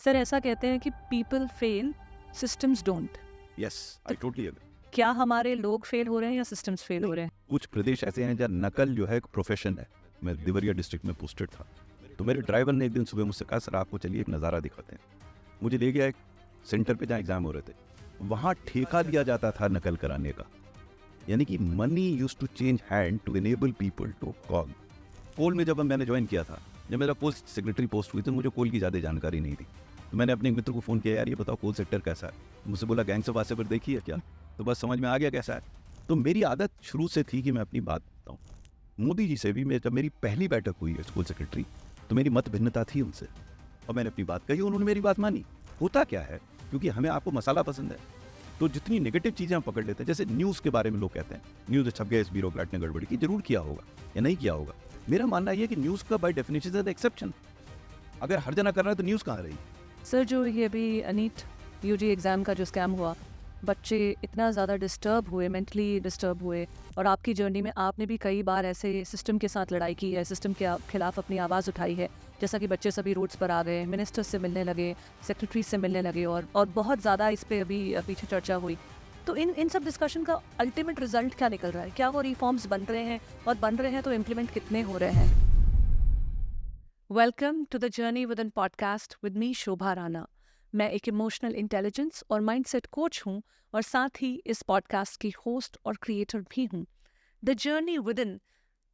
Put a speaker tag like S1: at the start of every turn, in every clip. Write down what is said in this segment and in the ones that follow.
S1: Sir ऐसा कहते हैं कि people fail, systems don't.
S2: Yes, I totally agree.
S1: क्या हमारे लोग फेल हो रहे हैं या सिस्टम्स फेल हो रहे हैं?
S2: कुछ प्रदेश ऐसे हैं जहाँ नकल जो है एक प्रोफेशन है। मैं देवरिया डिस्ट्रिक्ट में पोस्टेड था, तो मेरे ड्राइवर ने एक दिन सुबह मुझसे कहा, सर आपको चलिए एक नज़ारा दिखाते हैं। मुझे ले गया एक सेंटर पे जहाँ एग्जाम हो रहे थे। वहाँ ठेका दिया जाता था नकल कराने का, यानी कि money use to change hand to enable people to call. कोल में जब मैंने ज्वाइन किया था, जब मेरा कोल सेक्रेटरी पोस्ट हुई तो मुझे कोल की ज़्यादा जानकारी नहीं थी। तो मैंने अपने एक मित्र को फ़ोन किया, यार ये बताओ कोल सेक्टर कैसा है। मुझसे बोला गैंग्स ऑफ वासेपुर देखी है क्या? तो बस समझ में आ गया कैसा है। तो मेरी आदत शुरू से थी कि मैं अपनी बात बताऊँ। मोदी जी से भी जब मेरी पहली बैठक हुई है स्कूल सेक्रेटरी, तो मेरी मत भिन्नता थी उनसे, और मैंने अपनी बात कही, उन्होंने मेरी बात मानी। होता क्या है, क्योंकि हमें आपको मसाला पसंद है, तो जितनी नेगेटिव चीज़ें हम पकड़ लेते हैं, जैसे न्यूज़ के बारे में लोग कहते हैं न्यूज़ छप गया, इस ब्यूरोक्रेट ने गड़बड़ी की, जरूर किया होगा या नहीं किया होगा। मेरा मानना यह है कि न्यूज़ का बाय डेफिनेशन इज एक्सेप्शन। अगर हर जना कर रहा है तो न्यूज़ कहाँ रही?
S1: सर जो ये अभी नीट यूजी एग्ज़ाम का जो स्कैम हुआ, बच्चे इतना ज़्यादा डिस्टर्ब हुए, मेंटली डिस्टर्ब हुए, और आपकी जर्नी में आपने भी कई बार ऐसे सिस्टम के साथ लड़ाई की है, सिस्टम के खिलाफ अपनी आवाज़ उठाई है। जैसा कि बच्चे सभी रोड्स पर आ गए, मिनिस्टर्स से मिलने लगे, सेक्रेटरी से मिलने लगे, और बहुत ज़्यादा इस पर अभी पीछे चर्चा हुई। तो इन सब डिस्कशन का अल्टीमेट रिजल्ट क्या निकल रहा है? क्या वो रिफॉर्म्स बन रहे हैं, और बन रहे हैं तो इम्प्लीमेंट कितने हो रहे हैं? Welcome to the journey within podcast with me Shobha Rana. मैं एक इमोशनल इंटेलिजेंस और माइंडसेट कोच हूँ, और साथ ही इस पॉडकास्ट की होस्ट और क्रिएटर भी हूँ। The journey within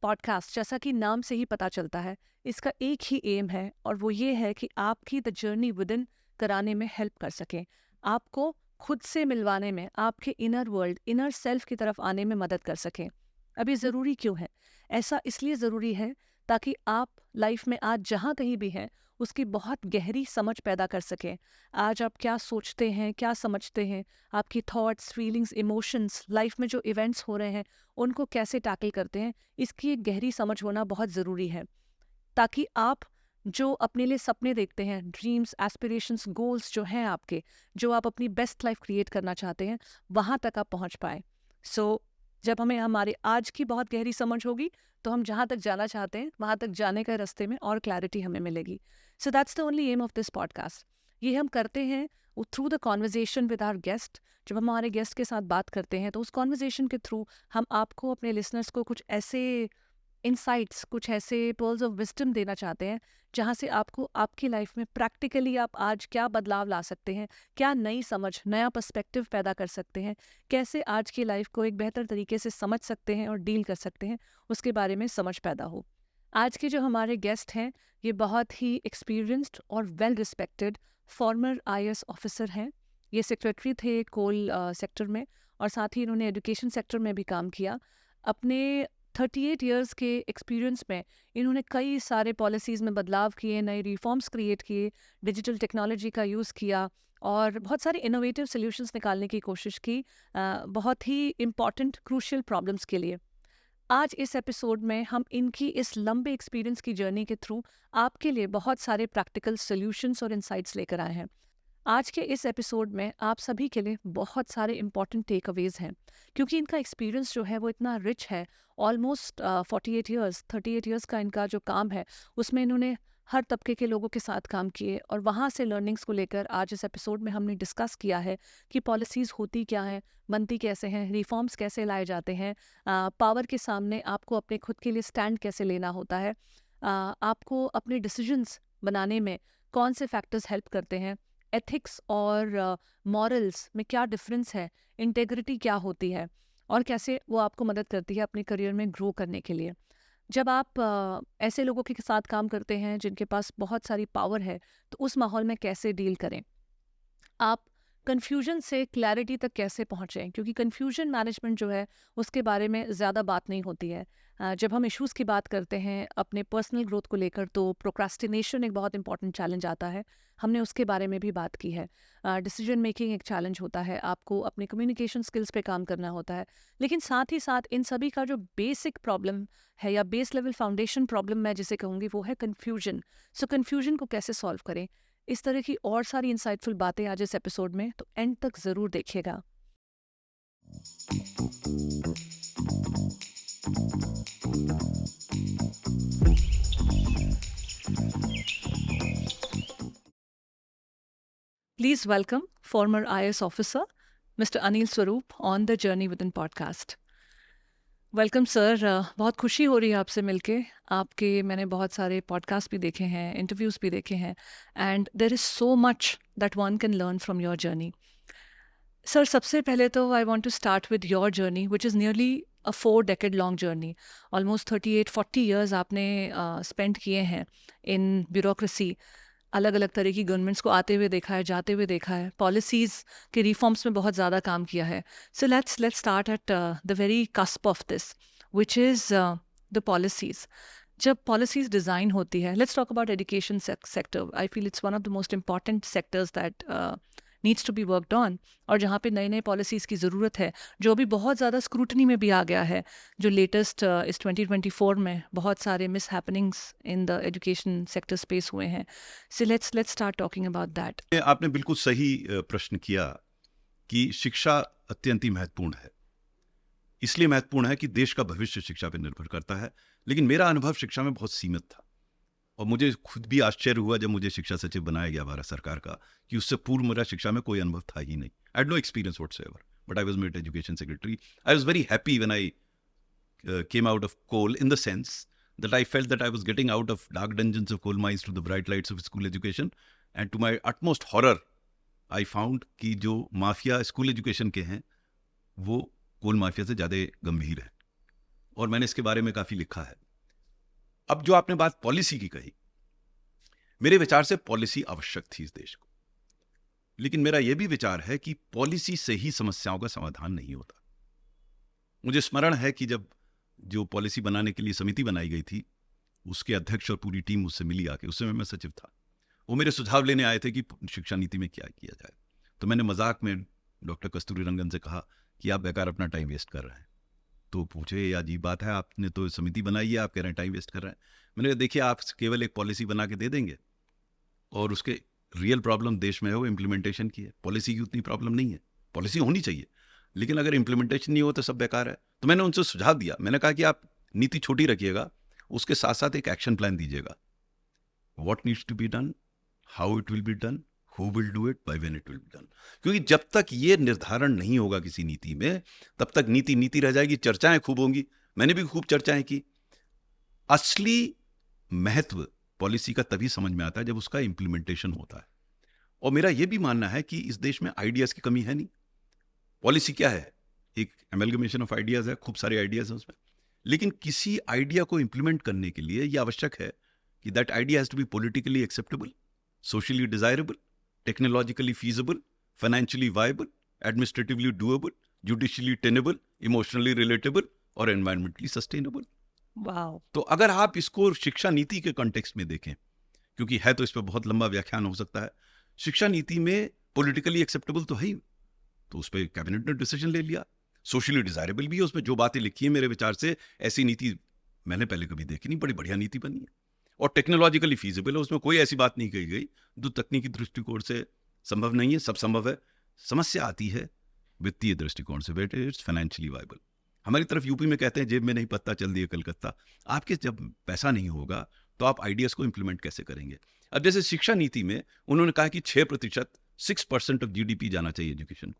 S1: podcast, जैसा कि नाम से ही पता चलता है, इसका एक ही एम है, और वो ये है कि आपकी द जर्नी विद इन कराने में हेल्प कर सकें, आपको खुद से मिलवाने में, आपके इनर वर्ल्ड, इनर सेल्फ की तरफ आने में मदद कर सकें। अभी ज़रूरी क्यों है? ऐसा इसलिए ज़रूरी है ताकि आप लाइफ में आज जहाँ कहीं भी हैं उसकी बहुत गहरी समझ पैदा कर सकें। आज आप क्या सोचते हैं, क्या समझते हैं, आपकी थॉट्स, फीलिंग्स, इमोशंस, लाइफ में जो इवेंट्स हो रहे हैं उनको कैसे टैकल करते हैं, इसकी एक गहरी समझ होना बहुत ज़रूरी है, ताकि आप जो अपने लिए सपने देखते हैं, ड्रीम्स, एस्पिरेशंस, गोल्स जो हैं आपके, जो आप अपनी बेस्ट लाइफ क्रिएट करना चाहते हैं, वहाँ तक आप पहुँच पाए। सो जब हमें हमारे आज की बहुत गहरी समझ होगी, तो हम जहाँ तक जाना चाहते हैं वहाँ तक जाने के रास्ते में और क्लैरिटी हमें मिलेगी। So that's the only aim of this podcast. ये हम करते हैं through the conversation with our guest. जब हम हमारे गेस्ट के साथ बात करते हैं तो उस कॉन्वर्जेशन के थ्रू हम आपको, अपने लिसनर्स को, कुछ ऐसे इनसाइट्स, कुछ ऐसे पर्ल्स ऑफ विजडम देना चाहते हैं जहाँ से आपको आपकी लाइफ में प्रैक्टिकली आप आज क्या बदलाव ला सकते हैं, क्या नई समझ, नया पर्सपेक्टिव पैदा कर सकते हैं, कैसे आज की लाइफ को एक बेहतर तरीके से समझ सकते हैं और डील कर सकते हैं, उसके बारे में समझ पैदा हो। आज के जो हमारे गेस्ट हैं, ये बहुत ही एक्सपीरियंस्ड और well respected farmer IAS officer हैं। ये सेक्रेटरी थे कोल सेक्टर में, और साथ ही इन्होंने एजुकेशन सेक्टर में भी काम किया। अपने 38 इयर्स के एक्सपीरियंस में इन्होंने कई सारे पॉलिसीज़ में बदलाव किए, नए रिफॉर्म्स क्रिएट किए, डिजिटल टेक्नोलॉजी का यूज़ किया, और बहुत सारे इनोवेटिव सॉल्यूशंस निकालने की कोशिश की, बहुत ही इम्पॉर्टेंट क्रूशियल प्रॉब्लम्स के लिए। आज इस एपिसोड में हम इनकी इस लंबे एक्सपीरियंस की जर्नी के थ्रू आपके लिए बहुत सारे प्रैक्टिकल सॉल्यूशंस और इंसाइट्स लेकर आए हैं। आज के इस एपिसोड में आप सभी के लिए बहुत सारे इंपॉर्टेंट टेक अवेज हैं, क्योंकि इनका एक्सपीरियंस जो है वो इतना रिच है। ऑलमोस्ट 38 ईयर्स का इनका जो काम है, उसमें इन्होंने हर तबके के लोगों के साथ काम किए, और वहाँ से लर्निंग्स को लेकर आज इस एपिसोड में हमने डिस्कस किया है कि पॉलिसीज़ होती क्या हैं, बनती कैसे हैं, रिफॉर्म्स कैसे लाए जाते हैं, पावर के सामने आपको अपने खुद के लिए स्टैंड कैसे लेना होता है, आपको अपने डिसीजंस बनाने में कौन से फैक्टर्स हेल्प करते हैं, एथिक्स और मॉरल्स में क्या डिफरेंस है, इंटेग्रिटी क्या होती है, और कैसे वो आपको मदद करती है अपने करियर में ग्रो करने के लिए। जब आप ऐसे लोगों के साथ काम करते हैं जिनके पास बहुत सारी पावर है, तो उस माहौल में कैसे डील करें, आप कन्फ्यूजन से क्लैरिटी तक कैसे पहुँचें, क्योंकि कन्फ्यूजन मैनेजमेंट जो है उसके बारे में ज़्यादा बात नहीं होती है। जब हम इश्यूज़ की बात करते हैं अपने पर्सनल ग्रोथ को लेकर, तो प्रोक्रास्टिनेशन एक बहुत इंपॉर्टेंट चैलेंज आता है, हमने उसके बारे में भी बात की है। डिसीजन मेकिंग एक चैलेंज होता है, आपको अपने कम्युनिकेशन स्किल्स पे काम करना होता है, लेकिन साथ ही साथ इन सभी का जो बेसिक प्रॉब्लम है, या बेस लेवल फाउंडेशन प्रॉब्लम मैं जिसे कहूँगी, वो है कन्फ्यूजन। सो कन्फ्यूजन को कैसे सॉल्व करें, इस तरह की और सारी इंसाइटफुल बातें आज इस एपिसोड में, तो एंड तक ज़रूर देखिएगा। Please welcome former IAS officer, Mr. Anil Swaroop on the Journey Within podcast. Welcome sir, बहुत खुशी हो रही है आपसे मिलके. आपके मैंने बहुत सारे पॉडकास्ट भी देखे हैं, इंटरव्यूज़ भी देखे हैं, and there is so much that one can learn from your journey. Sir, सबसे पहले तो I want to start with your journey which is nearly a 4 decade long journey. Almost 38-40 years आपने स्पेंड किए हैं इन bureaucracy. अलग अलग तरह की गवर्नमेंट्स को आते हुए देखा है, जाते हुए देखा है, पॉलिसीज़ के रिफॉर्म्स में बहुत ज़्यादा काम किया है. So let's start at the very cusp of this which is the policies. जब पॉलिसीज़ डिज़ाइन होती है, let's talk about education sector. I feel it's one of the most important sectors that needs to be worked on, और जहाँ पे नए नए policies की ज़रूरत है, जो अभी बहुत ज़्यादा स्क्रूटनी में भी आ गया है. जो लेटेस्ट इस 2024 में बहुत सारे miss happenings in the education sector space हुए हैं. सो let's start talking about that.
S3: आपने बिल्कुल सही प्रश्न किया कि शिक्षा अत्यंत ही महत्वपूर्ण है. इसलिए महत्वपूर्ण है कि देश का भविष्य शिक्षा पर निर्भर करता है. लेकिन मेरा अनुभव शिक्षा में बहुत सीमित था, और मुझे खुद भी आश्चर्य हुआ जब मुझे शिक्षा सचिव बनाया गया भारत सरकार का, कि उससे पूर्व मेरा शिक्षा में कोई अनुभव था ही नहीं. I had no experience whatsoever, but I was made education secretary. I was very happy when I came out of coal, in the sense that I felt that I was getting out of dark dungeons of coal mines to the bright lights of school education. And to my utmost horror, I found कि जो mafia school education के हैं वो कोल mafia से ज़्यादा गंभीर है, और मैंने इसके बारे में काफ़ी लिखा है. अब जो आपने बात पॉलिसी की कही, मेरे विचार से पॉलिसी आवश्यक थी इस देश को. लेकिन मेरा यह भी विचार है कि पॉलिसी से ही समस्याओं का समाधान नहीं होता. मुझे स्मरण है कि जब जो पॉलिसी बनाने के लिए समिति बनाई गई थी, उसके अध्यक्ष और पूरी टीम मुझसे मिली आके. उस समय मैं सचिव था. वो मेरे सुझाव लेने आए थे कि शिक्षा नीति में क्या किया जाए. तो मैंने मजाक में डॉक्टर कस्तूरी रंगन से कहा कि आप बेकार अपना टाइम वेस्ट कर रहे हैं. तो पूछे, ये अजीब बात है, आपने तो समिति बनाई है, आप कह रहे हैं टाइम वेस्ट कर रहे हैं. मैंने कहा, देखिए, आप केवल एक पॉलिसी बना के दे देंगे, और उसके रियल प्रॉब्लम देश में है वो इम्प्लीमेंटेशन की है. पॉलिसी की उतनी प्रॉब्लम नहीं है. पॉलिसी होनी चाहिए, लेकिन अगर इम्प्लीमेंटेशन नहीं हो तो सब बेकार है. तो मैंने उनसे सुझाव दिया. मैंने कहा कि आप नीति छोटी रखिएगा, उसके साथ साथ एक एक्शन प्लान दीजिएगा. What needs to be done, how it will be done, who will do it, by when it will be done. क्योंकि जब तक ये निर्धारण नहीं होगा किसी नीति में, तब तक नीति नीति रह जाएगी. चर्चाएं खूब होंगी, मैंने भी खूब चर्चाएं की. असली महत्व पॉलिसी का तभी समझ में आता है जब उसका इम्प्लीमेंटेशन होता है. और मेरा यह भी मानना है कि इस देश में आइडियाज की कमी है नहीं. पॉलिसी क्या है? एक एमलगमेशन ऑफ आइडियाज है, खूब सारे आइडियाज हैं उसमें. लेकिन किसी आइडिया को इंप्लीमेंट करने के लिए यह आवश्यक है कि that idea has to be politically acceptable, socially desirable, technologically feasible, financially viable, administratively doable, judicially tenable, emotionally relatable और एनवायरमेंटली सस्टेनेबल.
S1: वाओ.
S3: तो अगर आप इसको शिक्षा नीति के कॉन्टेक्स्ट में देखें, क्योंकि है तो इस पर बहुत लंबा व्याख्यान हो सकता है, शिक्षा नीति में पॉलिटिकली एक्सेप्टेबल तो है ही, तो उस पर कैबिनेट ने डिसीजन ले लिया. सोशली डिजायरेबल भी है, उसमें जो बातें लिखी हैं मेरे विचार से ऐसी नीति मैंने पहले कभी देखी नहीं, बड़ी बढ़िया नीति बनी है. और टेक्नोलॉजिकली फीजिबल है, उसमें कोई ऐसी बात नहीं कही गई जो तकनीकी दृष्टिकोण से संभव नहीं है. सब संभव है. समस्या आती है वित्तीय दृष्टिकोण से. बेटे, इट्स फाइनेंशियली वायबल. हमारी तरफ यूपी में कहते हैं जेब में नहीं पत्ता चल दिए कलकत्ता. आपके जब पैसा नहीं होगा तो आप आइडियाज को इंप्लीमेंट कैसे करेंगे? अब जैसे शिक्षा नीति में उन्होंने कहा कि 6% ऑफ जीडीपी जाना चाहिए एजुकेशन को,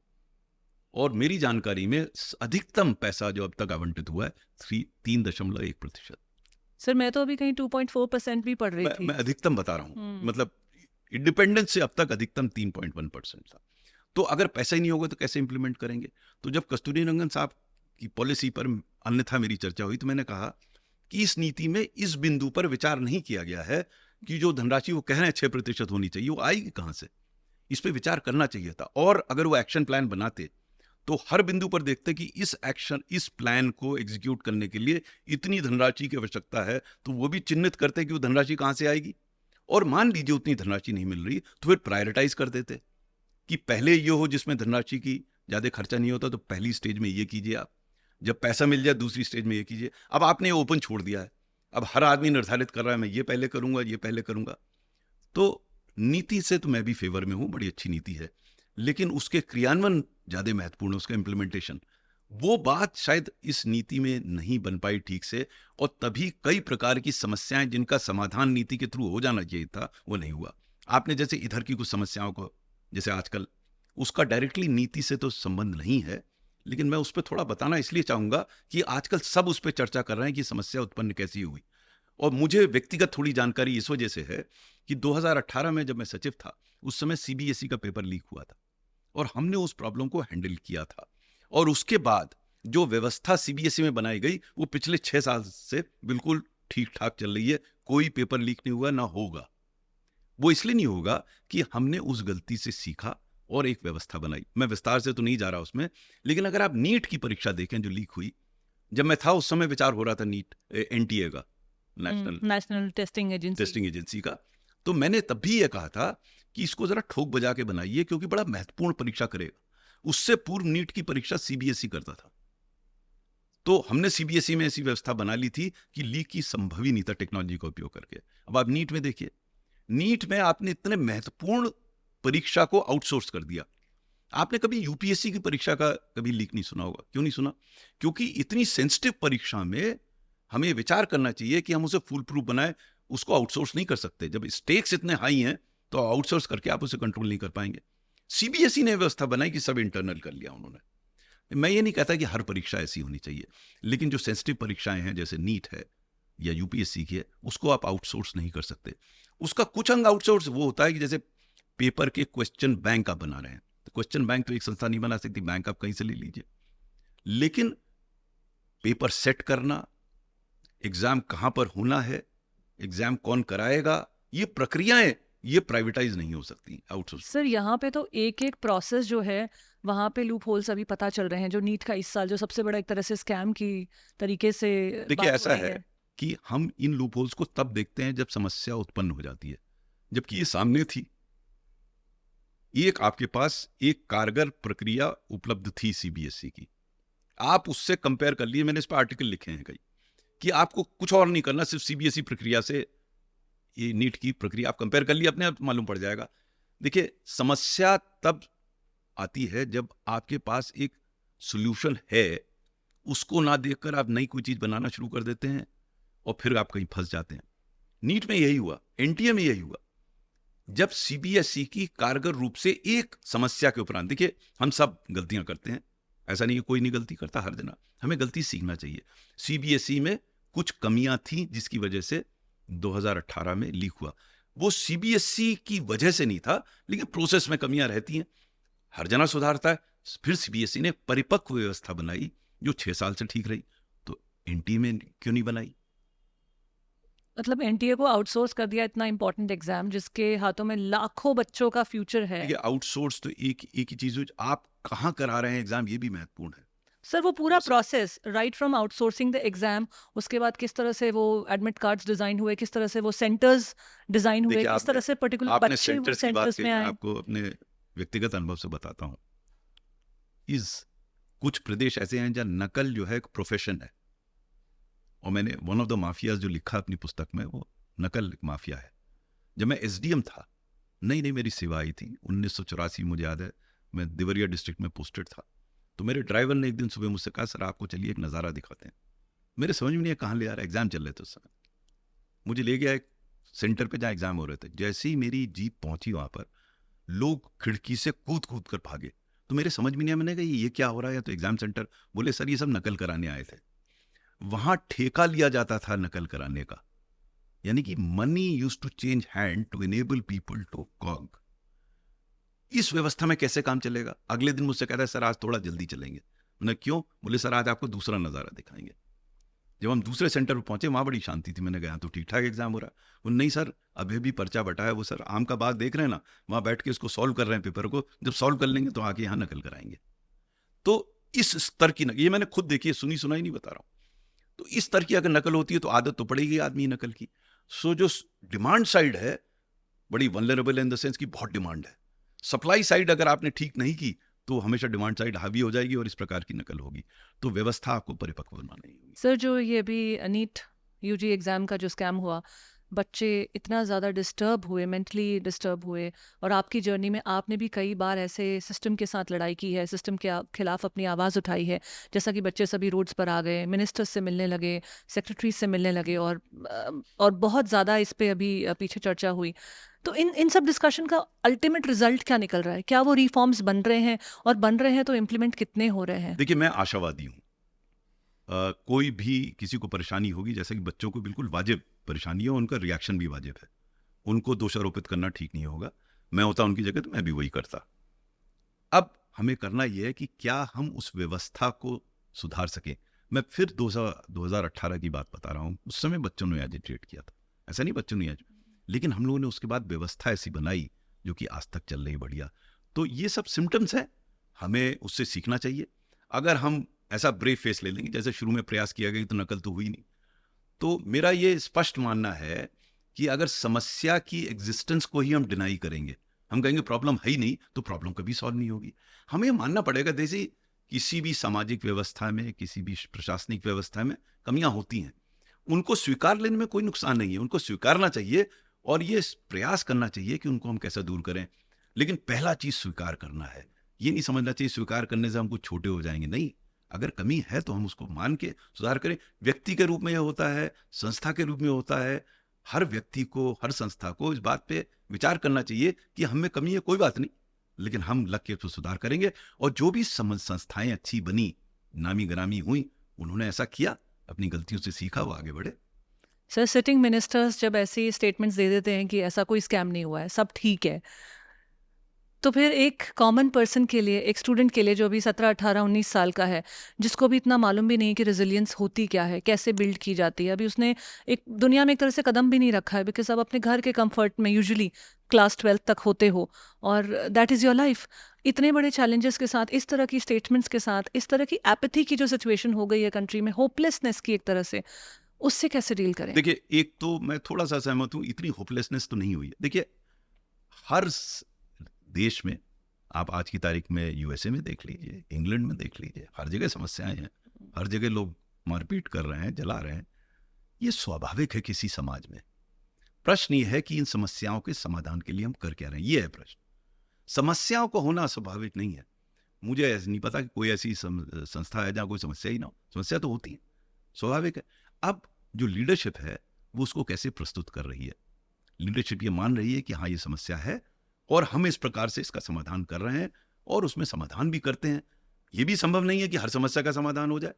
S3: और मेरी जानकारी में अधिकतम पैसा जो अब तक आवंटित हुआ है 3.1%.
S1: सर, मैं तो अभी कहीं 2.4% भी पढ़ रही थी.
S3: मैं अधिकतम बता रहा हूँ, मतलब इंडिपेंडेंस से अब तक अधिकतम 3.1% था. तो अगर पैसा ही नहीं होगा तो कैसे इंप्लीमेंट करेंगे? तो जब कस्तूरी रंगन साहब की पॉलिसी पर अन्यथा मेरी चर्चा हुई, तो मैंने कहा कि इस नीति में इस बिंदु पर विचार नहीं किया गया है कि जो धनराशि वो कह रहे हैं 6% होनी चाहिए, वो आएगी कहाँ से? इस पर विचार करना चाहिए था. और अगर वो एक्शन प्लान बनाते तो हर बिंदु पर देखते कि इस प्लान को एग्जीक्यूट करने के लिए इतनी धनराशि की आवश्यकता है, तो वो भी चिन्हित करते कि वो धनराशि कहाँ से आएगी. और मान लीजिए उतनी धनराशि नहीं मिल रही, तो फिर प्रायोरिटाइज कर देते कि पहले ये हो जिसमें धनराशि की ज़्यादा खर्चा नहीं होता, तो पहली स्टेज में ये कीजिए आप. जब पैसा मिल जाए दूसरी स्टेज में ये कीजिए. अब आपने ये ओपन छोड़ दिया है. अब हर आदमी निर्धारित कर रहा है मैं ये पहले करूंगा, ये पहले करूंगा. तो नीति से तो मैं भी फेवर में हूँ, बड़ी अच्छी नीति है, लेकिन उसके क्रियान्वयन ज़्यादा महत्वपूर्ण है, उसका इम्प्लीमेंटेशन. वो बात शायद इस नीति में नहीं बन पाई ठीक से, और तभी कई प्रकार की समस्याएं जिनका समाधान नीति के थ्रू हो जाना चाहिए था, वो नहीं हुआ. आपने जैसे इधर की कुछ समस्याओं को जैसे आजकल, उसका डायरेक्टली नीति से तो संबंध नहीं है, लेकिन मैं उस पर थोड़ा बताना इसलिए चाहूँगा कि आजकल सब उस पर चर्चा कर रहे हैं कि समस्या उत्पन्न कैसी हुई। और मुझे व्यक्तिगत थोड़ी जानकारी इस वजह से है कि 2018 में जब मैं सचिव था, उस समय सीबीएसई का पेपर लीक हुआ था और हमने उस प्रॉब्लम को हैंडल किया था। और उसके बाद जो व्यवस्था सीबीएसई में बनाई गई वो पिछले 6 साल से बिल्कुल ठीक ठाक चल रही है। कोई पेपर लीक नहीं हुआ, ना होगा। वो इसलिए नहीं होगा कि हमने उस गलती से सीखा और एक व्यवस्था बनाई। मैं विस्तार से तो नहीं जा रहा उसमें, लेकिन अगर आप नीट की परीक्षा देखें जो लीक हुई, जब मैं था उस समय विचार हो रहा था नीट एनटीए का,
S1: नेशनल टेस्टिंग
S3: एजेंसी का, तो मैंने तब भी ये कहा था कि इसको जरा ठोक बजा के बनाइए क्योंकि बड़ा महत्वपूर्ण परीक्षा करेगा। उससे पूर्व नीट की परीक्षा सीबीएसई करता था, तो हमने सीबीएसई में ऐसी व्यवस्था बना ली थी कि लीक की संभव ही नहीं था टेक्नोलॉजी का उपयोग करके। अब आप नीट में देखिए, नीट में आपने इतने महत्वपूर्ण परीक्षा को आउटसोर्स कर दिया। आपने कभी यूपीएससी की परीक्षा का कभी लीक नहीं सुना होगा। क्यों नहीं सुना? क्योंकि इतनी सेंसिटिव परीक्षा में हमें विचार करना चाहिए कि हम उसे फुल प्रूफ बनाए, उसको आउटसोर्स नहीं कर सकते। जब स्टेक्स इतने हाई हैं तो आउटसोर्स करके आप उसे कंट्रोल नहीं कर पाएंगे। सीबीएसई ने व्यवस्था बनाई कि सब इंटरनल कर लिया उन्होंने। मैं ये नहीं कहता कि हर परीक्षा ऐसी होनी चाहिए, लेकिन जो सेंसिटिव परीक्षाएं हैं जैसे नीट है या यूपीएससी की है, उसको आप आउटसोर्स नहीं कर सकते। उसका कुछ अंग आउटसोर्स वो होता है कि जैसे पेपर के क्वेश्चन बैंक आप बना रहे हैं, तो क्वेश्चन बैंक तो एक संस्था नहीं बना सकती, बैंक आप कहीं से ले लीजिए। लेकिन पेपर सेट करना, एग्जाम कहां पर होना है, एग्जाम कौन कराएगा, ये प्रक्रियाएं ये प्राइवेटाइज नहीं हो सकती आउटसोर्स।
S1: सर यहाँ पे तो एक एक प्रोसेस जो है वहाँ पे लूप होल्स अभी पता चल रहे हैं, जो नीट का इस साल जो सबसे बड़ा एक तरह से स्कैम की तरीके से
S3: देखिए ऐसा है कि हम इन लूप होल्स को तब देखते हैं जब समस्या उत्पन्न हो जाती है, जबकि ये सामने थी। एक आपके पास एक कारगर प्रक्रिया उपलब्ध थी सीबीएसई की, आप उससे कंपेयर कर लिए। मैंने इस पर आर्टिकल लिखे हैं कई कि आपको कुछ और नहीं करना, सिर्फ सीबीएसई प्रक्रिया से ये नीट की प्रक्रिया आप कंपेयर कर लिए, अपने आप मालूम पड़ जाएगा। देखिए समस्या तब आती है जब आपके पास एक सॉल्यूशन है, उसको ना देखकर आप नई कोई चीज बनाना शुरू कर देते हैं और फिर आप कहीं फंस जाते हैं। नीट में यही हुआ, एनटीए में यही हुआ। जब सीबीएसई की कारगर रूप से एक समस्या के उपरांत, देखिए हम सब गलतियां करते हैं, ऐसा नहीं है कोई नहीं गलती करता, हर जना हमें गलती सीखना चाहिए। सीबीएसई में कुछ कमियां थी जिसकी वजह से 2018 में लीक हुआ। वो सीबीएसई की वजह से नहीं था, लेकिन प्रोसेस में कमियां रहती हैं, हर जना सुधारता है। फिर सीबीएसई ने परिपक्व व्यवस्था बनाई जो 6 साल से ठीक रही, तो एनटीए में क्यों नहीं बनाई?
S1: मतलब एनटीए को आउटसोर्स कर दिया, इतना इंपॉर्टेंट एग्जाम जिसके हाथों में लाखों बच्चों का फ्यूचर है।
S3: देखिए आउटसोर्स तो एक ही चीज है, आप कहाँ करा रहे हैं एग्जाम, ये भी महत्वपूर्ण है।
S1: सर वो पूरा process right from outsourcing the exam, उसके बाद किस तरह से वो एडमिट कार्ड्स डिजाइन हुए, किस तरह से वो सेंटर्स डिजाइन हुए, किस तरह से पर्टिकुलर
S3: आपने
S1: बच्चे वो
S3: सेंटर्स की बात
S1: सेंटर्स
S3: की,
S1: में
S3: मैं
S1: आए।
S3: आपको अपने व्यक्तिगत अनुभव से बताता हूँ। कुछ प्रदेश ऐसे हैं जहाँ नकल जो है एक प्रोफेशन है, और मैंने वन ऑफ द माफियाज जो लिखा अपनी पुस्तक में, वो नकल माफिया है। जब मैं एसडीएम था, नई मेरी सेवा आई थी 1984, मुझे याद है, मैं देवरिया डिस्ट्रिक्ट में पोस्टेड था। तो मेरे ड्राइवर ने एक दिन सुबह मुझसे कहा, सर आपको चलिए एक नज़ारा दिखाते हैं। मेरे समझ में नहीं कहाँ ले आ रहा, एग्जाम चल रहे थे उस समय। मुझे ले गया एक सेंटर पे जहाँ एग्जाम हो रहे थे। जैसे ही मेरी जीप पहुंची वहां पर, लोग खिड़की से कूद कूद कर भागे। तो मेरे समझ में नहीं आया, मैंने कहा ये क्या हो रहा है, तो एग्जाम सेंटर। बोले सर ये सब नकल कराने आए थे। वहां ठेका लिया जाता था नकल कराने का, यानी कि money use to change hand to enable people to cog. इस व्यवस्था में कैसे काम चलेगा? अगले दिन मुझसे कहता है सर आज थोड़ा जल्दी चलेंगे। मैंने क्यों? बोले सर आज आपको दूसरा नज़ारा दिखाएंगे। जब हम दूसरे सेंटर पर पहुंचे, वहां बड़ी शांति थी। मैंने कहा तो ठीक ठाक एग्जाम हो रहा है। वो नहीं सर अभी भी पर्चा बटा है, वो सर आम का बाग देख रहे हैं ना, वहां बैठ के इसको सॉल्व कर रहे हैं पेपर को, जब सॉल्व कर लेंगे तो आके यहाँ नकल कराएंगे। तो इस स्तर की ये मैंने खुद देखी है, सुनी सुनाई नहीं बता रहा हूँ। तो इस तरह की अगर नकल होती है तो आदत तो पड़ेगी आदमी नकल की। सो जो डिमांड साइड है बड़ी वल्नरेबल इन द सेंस की बहुत डिमांड है। सप्लाई साइड अगर आपने ठीक नहीं की तो हमेशा डिमांड साइड हावी हो जाएगी और इस प्रकार की नकल होगी। तो व्यवस्था आपको परिपक्व बनानी होगी।
S1: सर जो ये भी नीट यूजी एग्जाम का जो स्कैम हुआ, बच्चे इतना ज़्यादा डिस्टर्ब हुए, मेंटली डिस्टर्ब हुए, और आपकी जर्नी में आपने भी कई बार ऐसे सिस्टम के साथ लड़ाई की है, सिस्टम के खिलाफ अपनी आवाज़ उठाई है, जैसा कि बच्चे सभी रोड्स पर आ गए, मिनिस्टर्स से मिलने लगे, सेक्रेटरी से मिलने लगे, और बहुत ज़्यादा इस पे अभी पीछे चर्चा हुई। तो इन सब डिस्कशन का अल्टीमेट रिजल्ट क्या निकल रहा है? क्या वो रिफॉर्म्स बन रहे हैं, और बन रहे हैं तो इम्प्लीमेंट कितने हो रहे हैं?
S3: देखिए, मैं आशावादी हूँ। कोई भी किसी को परेशानी होगी, जैसे कि बच्चों को बिल्कुल वाजिब परेशानी है, उनका रिएक्शन भी वाजिब है, उनको दोषारोपित करना ठीक नहीं होगा। मैं होता उनकी जगह तो मैं भी वही करता। अब हमें करना यह है कि क्या हम उस व्यवस्था को सुधार सकें। मैं फिर 2018 की बात बता रहा हूँ, उस समय बच्चों ने एजिटेट किया था, ऐसा नहीं बच्चों ने, लेकिन हम लोगों ने उसके बाद व्यवस्था ऐसी बनाई जो कि आज तक चल रही बढ़िया। तो ये सब सिम्टम्स हैं, हमें उससे सीखना चाहिए। अगर हम ऐसा ब्रेव फेस ले लेंगे जैसे शुरू में प्रयास किया गया तो नकल तो हुई नहीं, तो मेरा ये स्पष्ट मानना है कि अगर समस्या की एग्जिस्टेंस को ही हम डिनाई करेंगे, हम कहेंगे प्रॉब्लम है ही नहीं, तो प्रॉब्लम कभी सॉल्व नहीं होगी। हमें मानना पड़ेगा जैसे किसी भी सामाजिक व्यवस्था में, किसी भी प्रशासनिक व्यवस्था में कमियां होती हैं, उनको स्वीकार लेने में कोई नुकसान नहीं है, उनको स्वीकारना चाहिए और ये प्रयास करना चाहिए कि उनको हम कैसे दूर करें। लेकिन पहला चीज स्वीकार करना है, ये नहीं समझना चाहिए स्वीकार करने से हम कुछ छोटे हो जाएंगे। नहीं, अगर कमी है तो हम उसको मान के सुधार करें। व्यक्ति के रूप में यह होता है, संस्था के रूप में होता है। हर व्यक्ति को, हर संस्था को इस बात पे विचार करना चाहिए कि हम में कमी है, कोई बात नहीं, लेकिन हम लग के तो सुधार करेंगे। और जो भी संस्थाएं अच्छी बनी, नामी गिरामी हुई, उन्होंने ऐसा किया, अपनी गलतियों से सीखा, वो आगे बढ़े।
S1: सर, सिटिंग मिनिस्टर्स जब ऐसी स्टेटमेंट्स दे देते हैं कि ऐसा कोई स्कैम नहीं हुआ है, सब ठीक है, तो फिर एक कॉमन पर्सन के लिए, एक स्टूडेंट के लिए जो अभी 17, 18, 19 साल का है, जिसको भी इतना मालूम भी नहीं कि रेजिलियंस होती क्या है, कैसे बिल्ड की जाती है, अभी उसने एक दुनिया में एक तरह से कदम भी नहीं रखा है, बिकॉज आप अपने घर के कंफर्ट में यूजुअली क्लास 12 तक होते हो और दैट इज़ योर लाइफ। इतने बड़े चैलेंजेस के साथ, इस तरह की स्टेटमेंट्स के साथ, इस तरह की एपैथी की जो सिचुएशन हो गई है कंट्री में, होपलेसनेस की एक तरह से, उससे कैसे डील करें?
S3: देखिए, एक तो मैं थोड़ा सा सहमत हूं, इतनी होपलेसनेस तो नहीं हुई है। देखिए, हर देश में, आप आज की तारीख में यूएसए में देख लीजिए, इंग्लैंड में देख लीजिए, हर जगह समस्याएं हैं, हर जगह लोग मारपीट कर रहे हैं, जला रहे हैं। ये स्वाभाविक है किसी समाज में। प्रश्न ये है कि इन समस्याओं के समाधान के लिए हम कर क्या रहे हैं, ये है प्रश्न। समस्याओं को होना स्वाभाविक नहीं है। मुझे नहीं पता कि कोई ऐसी संस्था है जहां कोई समस्या ही ना हो। समस्या तो होती है, स्वाभाविक है। अब जो लीडरशिप है वो उसको कैसे प्रस्तुत कर रही है। लीडरशिप ये मान रही है कि हाँ, ये समस्या है और हम इस प्रकार से इसका समाधान कर रहे हैं, और उसमें समाधान भी करते हैं। ये भी संभव नहीं है कि हर समस्या का समाधान हो जाए।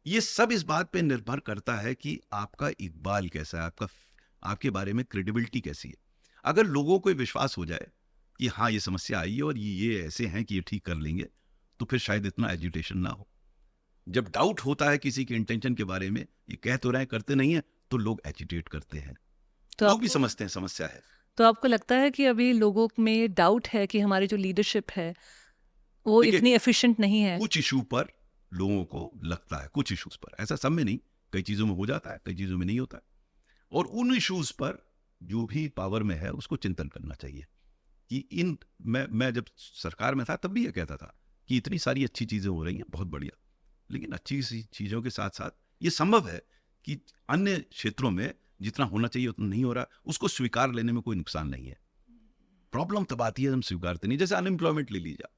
S3: ये सब इस बात पे निर्भर करता है कि आपका इकबाल कैसा है, आपके बारे में क्रेडिबिलिटी कैसी है। अगर लोगों को विश्वास हो जाए कि हाँ, ये समस्या आई है और ये ऐसे हैं कि ये ठीक कर लेंगे, तो फिर शायद इतना एजिटेशन ना हो। जब डाउट होता है किसी के इंटेंशन के बारे में, ये कह तो रहे हैं, करते नहीं है, तो लोग एजिटेट करते हैं, तो लोग भी समझते हैं समस्या है।
S1: तो आपको लगता है कि अभी लोगों में डाउट है कि हमारी जो लीडरशिप है वो इतनी एफिशिएंट नहीं है?
S3: कुछ इशू पर लोगों को लगता है, कुछ इश्यूज पर, ऐसा सब में नहीं, कई चीजों में हो जाता है, कई चीजों में नहीं होता है। और उन इश्यूज पर जो भी पावर में है उसको चिंतन करना चाहिए कि मैं जब सरकार में था तब भी ये कहता था कि इतनी सारी अच्छी चीजें हो रही हैं, बहुत बढ़िया, लेकिन अच्छी चीजों के साथ साथ ये संभव है कि अन्य क्षेत्रों में जितना होना चाहिए उतना नहीं हो रहा, उसको स्वीकार लेने में कोई नुकसान नहीं है। प्रॉब्लम तब आती है हम स्वीकारते नहीं। जैसे अनएम्प्लॉयमेंट ले लीजिए,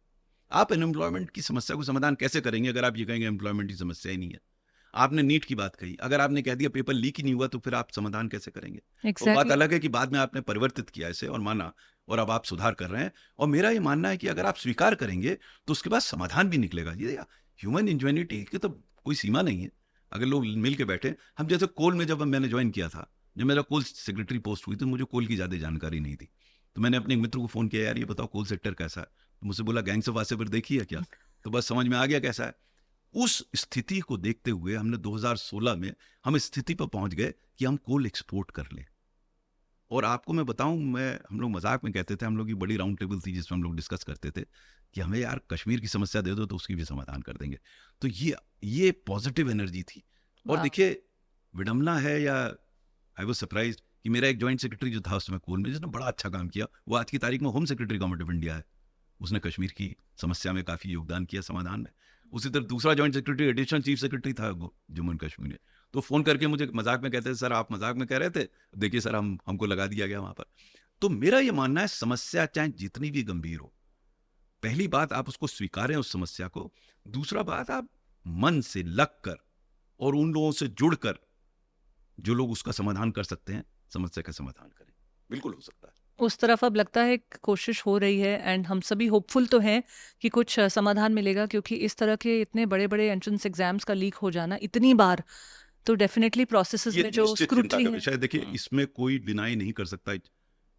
S3: आप अनएम्प्लॉयमेंट की समस्या को समाधान कैसे करेंगे अगर आप ये कहेंगे एम्प्लॉयमेंट की समस्या ही नहीं है। आपने नीट की बात कही, अगर आपने कह दिया पेपर लीक ही नहीं हुआ, तो फिर आप समाधान कैसे करेंगे?
S1: exactly.
S3: बात अलग है कि बाद में आपने परिवर्तित किया इसे और माना, और अब आप सुधार कर रहे हैं। और मेरा ये मानना है कि अगर आप स्वीकार करेंगे तो उसके बाद समाधान भी निकलेगा। ये ह्यूमन इंजेन्युइटी की तो कोई सीमा नहीं है। अगर लोग मिल के बैठे, हम जैसे कोल में जब मैंने ज्वाइन किया था, जब मेरा कोल सेक्रेटरी पोस्ट हुई, तो मुझे कोल की ज़्यादा जानकारी नहीं थी। तो मैंने अपने एक मित्र को फ़ोन किया, यार ये बताओ कोल सेक्टर कैसा है। तो मुझसे बोला गैंग्स ऑफ वासेपुर देखी है क्या? तो बस समझ में आ गया कैसा है। उस स्थिति को देखते हुए हमने 2016 में हम इस स्थिति पर पहुंच गए कि हम कोल एक्सपोर्ट कर लें। और आपको मैं बताऊं, हम लोग मजाक में कहते थे, हम लोग की बड़ी राउंड टेबल थी जिसमें हम लोग डिस्कस करते थे कि हमें यार कश्मीर की समस्या दे दो तो उसकी भी समाधान कर देंगे। तो ये पॉजिटिव एनर्जी थी। और देखिए, विडम्बना है या आई वाज सरप्राइज्ड कि मेरा एक जॉइंट सेक्रेटरी जो था उसमें कोल में, जिसने बड़ा अच्छा काम किया, वो आज की तारीख में home secretary government of India है। उसने कश्मीर की समस्या में काफ़ी योगदान किया समाधान में। उसी तरह दूसरा joint secretary additional chief secretary था जम्मू एंड कश्मीर में। तो फ़ोन करके मुझे मजाक में कहते थे, सर आप मजाक में कह रहे थे, देखिए सर हमको लगा दिया गया वहाँ पर। तो मेरा ये मानना है, समस्या चाहे जितनी भी गंभीर हो, पहली बात आप उसको स्वीकारें उस समस्या को, दूसरा बात आप मन से लग कर और उन लोगों से जुड़कर जो लोग उसका समाधान कर सकते हैं, समस्या का समाधान करें। बिल्कुल हो सकता है।
S1: उस तरफ अब लगता है कोशिश हो रही है एंड हम सभी होपफुल तो हैं कि कुछ समाधान मिलेगा, क्योंकि इस तरह के इतने बड़े बड़े एंट्रेंस एग्जाम्स का लीक हो जाना इतनी बार, तो डेफिनेटली प्रोसेसेस
S3: ये
S1: में जो
S3: निश्चित चिंता
S1: स्क्रूटनी
S3: का
S1: है।
S3: विषय है। देखिए, इसमें कोई डिनाई नहीं कर सकता,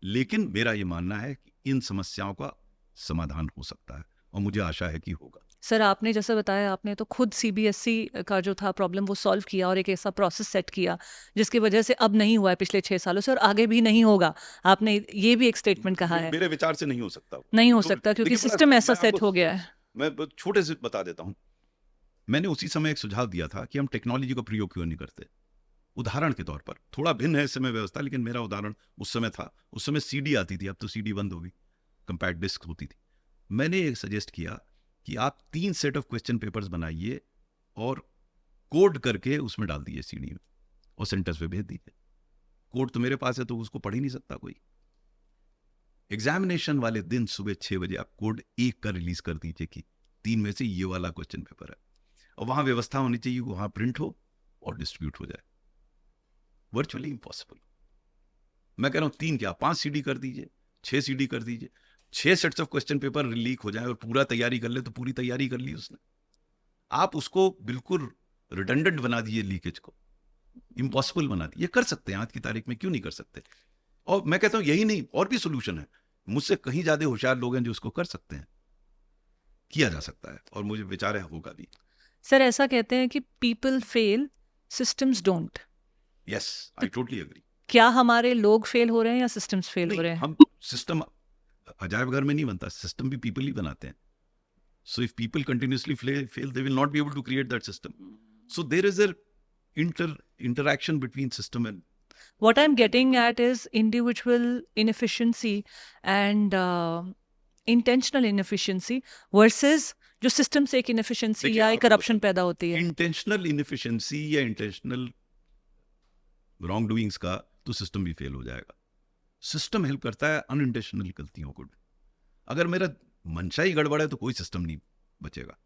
S3: लेकिन मेरा ये मानना है कि इन समस्याओं का समाधान हो सकता है और मुझे आशा है कि होगा।
S1: सर आपने जैसे बताया, आपने तो खुद सीबीएसई का जो था प्रॉब्लम वो सॉल्व किया और एक ऐसा प्रोसेस सेट किया जिसकी वजह से अब नहीं हुआ है पिछले 6 सालों से और आगे भी नहीं होगा। आपने ये भी एक स्टेटमेंट कहा है।
S3: मेरे विचार से नहीं हो सकता।
S1: नहीं हो
S3: तो
S1: सकता क्योंकि
S3: देखिए,
S1: सिस्टम ऐसा
S3: मैं
S1: सेट
S3: आपको-
S1: हो गया है।
S3: मैं छोटे से बता देता हूँ। मैंने उसी समय एक सुझाव दिया था कि हम टेक्नोलॉजी का प्रयोग क्यों नहीं करते। उदाहरण के तौर पर, थोड़ा भिन्न है इस समय व्यवस्था, लेकिन मेरा उदाहरण उस समय था। उस समय सीडी आती थी, अब तो सीडी बंद हो गई, कंपैक्ट डिस्क होती थी। मैंने एक सजेस्ट किया कि आप 3 सेट ऑफ क्वेश्चन पेपर्स बनाइए और कोड करके उसमें डाल दीजिए सीडी में और सेंटर्स पे भेज दीजिए। कोड तो मेरे पास है, तो उसको पढ़ ही नहीं सकता कोई। एग्जामिनेशन वाले दिन सुबह 6 बजे आप कोड 1 का रिलीज कर दीजिए कि 3 में से ये वाला क्वेश्चन पेपर है, और वहां व्यवस्था होनी चाहिए, वहां प्रिंट हो और डिस्ट्रीब्यूट हो जाए। Virtually impossible. मैं कह रहा हूं 3 क्या 5 सीडी कर दीजिए, 6 सीडी कर दीजिए, 6 sets of question paper leak हो जाए और पूरा तैयारी कर ले, तो पूरी तैयारी कर ली उसने। आप उसको बिल्कुल रिडंडेंट बना दीजिए, लीकेज को इम्पॉसिबल बना दीजिए। कर सकते हैं आज की तारीख में, क्यों नहीं कर सकते। और मैं कहता हूं यही नहीं, और भी सोल्यूशन है। मुझसे कहीं ज्यादा होशियार लोग हैं जो उसको कर सकते हैं, किया जा सकता है, और मुझे विचार है होगा भी।
S1: सर ऐसा कहते हैं कि people fail, systems don't.
S3: Yes, I totally agree.
S1: क्या हमारे लोग फेल हो रहे हैं या सिस्टम्स फेल हो रहे हैं?
S3: हम सिस्टम अजायब घर में नहीं बनता, सिस्टम भी पीपल ही बनाते हैं। So if people continuously fail, they will not be able to create that system. So there is a interaction between system and
S1: What I'm getting at is individual inefficiency and intentional inefficiency versus जो system से एक inefficiency
S3: देखिए,
S1: या
S3: आपको
S1: corruption पैदा होती है।
S3: Intentional inefficiency या इंटेंशनल रॉन्ग डूइंग्स का तो सिस्टम भी फेल हो जाएगा। सिस्टम हेल्प करता है अनइंटेंशनल गलतियों को। अगर मेरा मंशा ही गड़बड़ है तो कोई सिस्टम नहीं बचेगा।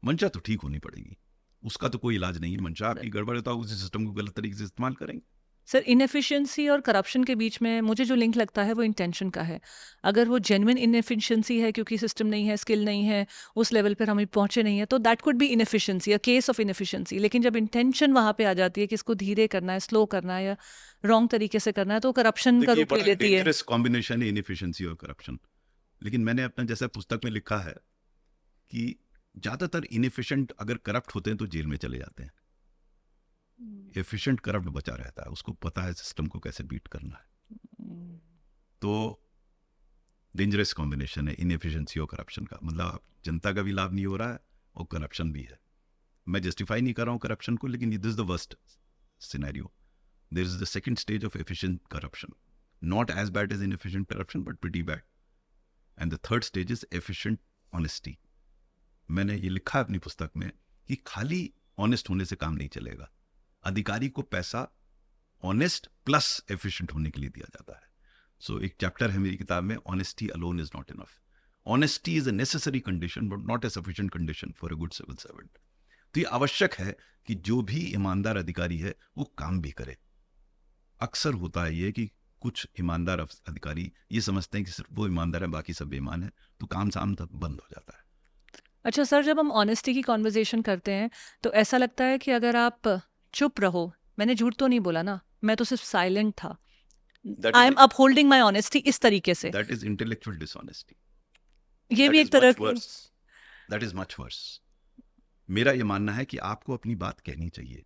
S3: मंशा तो ठीक होनी पड़ेगी, उसका तो कोई इलाज नहीं है। मंशा आपकी गड़बड़ है तो आप उसी सिस्टम को गलत तरीके से इस्तेमाल करेंगे।
S1: सर इनएफिशिएंसी और करप्शन के बीच में मुझे जो लिंक लगता है वो इंटेंशन का है। अगर वो जेन्युइन इनएफिशिएंसी है क्योंकि सिस्टम नहीं है, स्किल नहीं है, उस लेवल पर हम पहुंचे नहीं है, तो that could be inefficiency, a case of inefficiency. लेकिन जब इंटेंशन वहां पे आ जाती है कि इसको धीरे करना है, स्लो करना है या रॉन्ग तरीके से करना है, तो करप्शन का रूप ले लेती है।
S3: डेंजरस कॉम्बिनेशन है इनएफिशिएंसी और करप्शन। लेकिन मैंने अपना जैसा पुस्तक में लिखा है कि ज्यादातर इनएफिशिएंट अगर करप्ट होते हैं तो जेल में चले जाते हैं। एफिशिएंट करप्ट बचा रहता है, उसको पता है सिस्टम को कैसे बीट करना है। तो डेंजरस कॉम्बिनेशन है इनएफिशिएंसी और करप्शन का। मतलब जनता का भी लाभ नहीं हो रहा है और करप्शन भी है। मैं जस्टिफाई नहीं कर रहा हूँ करप्शन को, लेकिन this is the worst scenario. There is the second stage of efficient corruption, not as bad as inefficient corruption but pretty bad, and the third stage is efficient honesty. मैंने ये लिखा है अपनी पुस्तक में कि खाली ऑनेस्ट होने से काम नहीं चलेगा। अधिकारी को पैसा ऑनेस्ट प्लस एफिशिएंट होने के लिए दिया जाता है। सो एक चैप्टर है मेरी किताब में, honesty alone is not enough. Honesty is a necessary condition but not a sufficient condition for a good civil servant. तो ये आवश्यक है कि जो भी ईमानदार अधिकारी है वो काम भी करे। अक्सर होता है ये कि कुछ ईमानदार अधिकारी ये समझते हैं कि सिर्फ वो ईमानदार है, बाकी सब बेईमान है, तो काम साम तक बंद हो जाता है।
S1: अच्छा सर, जब हम ऑनेस्टी की कॉन्वर्जेशन करते हैं तो ऐसा लगता है कि अगर आप चुप रहो, मैंने झूठ तो नहीं बोला ना, मैं तो सिर्फ साइलेंट था, I am upholding my honesty, इस तरीके से।
S3: That is intellectual dishonesty.
S1: ये भी एक तरह की,
S3: दैट इज मच वर्स। मेरा ये मानना है कि आपको अपनी बात कहनी चाहिए।